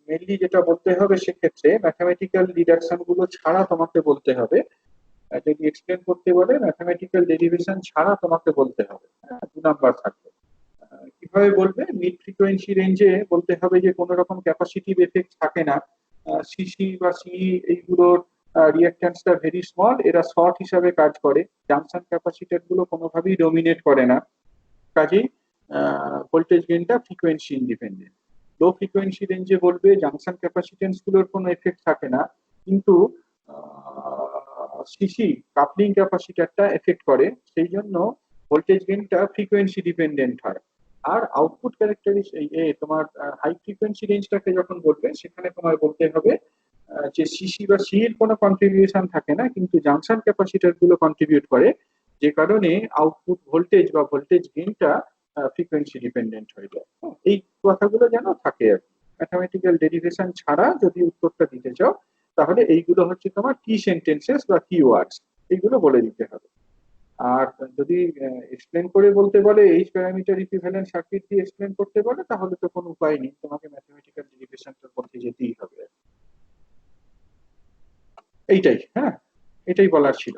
মেনলি যেটা বলতে হবে সেক্ষেত্রে ম্যাথমেটিক্যাল ডিডাকশন গুলো ছাড়া তোমাকে বলতে হবে। যদি এক্সপ্লেন করতে বলে ম্যাথমেটিক্যাল ডেরিভেশন ছাড়া তোমাকে বলতে হবে। 2 নাম্বার থাকবে। কিভাবে বলবে? মিড ফ্রিকোয়েন্সি রেঞ্জে বলতে হবে যে কোনো রকম ক্যাপাসিটিভ এফেক্ট থাকে না, সিসি বা সিই এইগুলোর রিঅ্যাকট্যান্সটা ভেরি স্মল, এরা শর্ট হিসাবে কাজ করে, জাংশন ক্যাপাসিটর গুলো কোনোভাবেই ডমিনেট করে না, কাজেই ভোল্টেজ গেইনটা ফ্রিকোয়েন্সি ইন্ডিপেন্ডেন্ট। লো ফ্রিকোয়েন্সি রেঞ্জে বলবে জাংশন ক্যাপাসিটেন্স গুলোর কোনো এফেক্ট থাকে না, কিন্তু সিসি কাপলিং ক্যাপাসিটরটা এফেক্ট করে, সেই জন্য ভোল্টেজ গেইনটা ফ্রিকোয়েন্সি ডিপেন্ডেন্ট হয়। আর আউটপুট ক্যারেক্টারিস্টিক তোমার হাই ফ্রিকোয়েন্সি রেঞ্জটাকে যখন বলবে সেখানে তোমার বলতে হবে যে সিসি বা সি এর কোনো কন্ট্রিবিউশন থাকে না, কিন্তু জাংশন ক্যাপাসিটর গুলো কন্ট্রিবিউট করে, যে কারণে আউটপুট ভোল্টেজ বা ভোল্টেজ গেইনটা ফ্রিকোয়েন্সি ডিপেন্ডেন্ট হয়ে যায়। এই কথাগুলো যেন থাকে আর কি। ম্যাথমেটিক্যাল ডেরিভেশন ছাড়া যদি উত্তরটা দিতে চাও তাহলে এইগুলো হচ্ছে তোমার কি সেন্টেন্সেস বা কি ওয়ার্ডস, এইগুলো বলে দিতে হবে। আর যদি এক্সপ্লেন করে বলতে বলে এইচ প্যারামিটার ইকুইভ্যালেন্ট সার্কিট দিয়ে এক্সপ্লেন করতে বলে, তাহলে তো কোনো উপায় নেই, তোমাকে ম্যাথমেটিক্যাল ডেরিভেশনটা করতে যেতেই হবে। এইটাই, হ্যাঁ, এটাই বলার ছিল।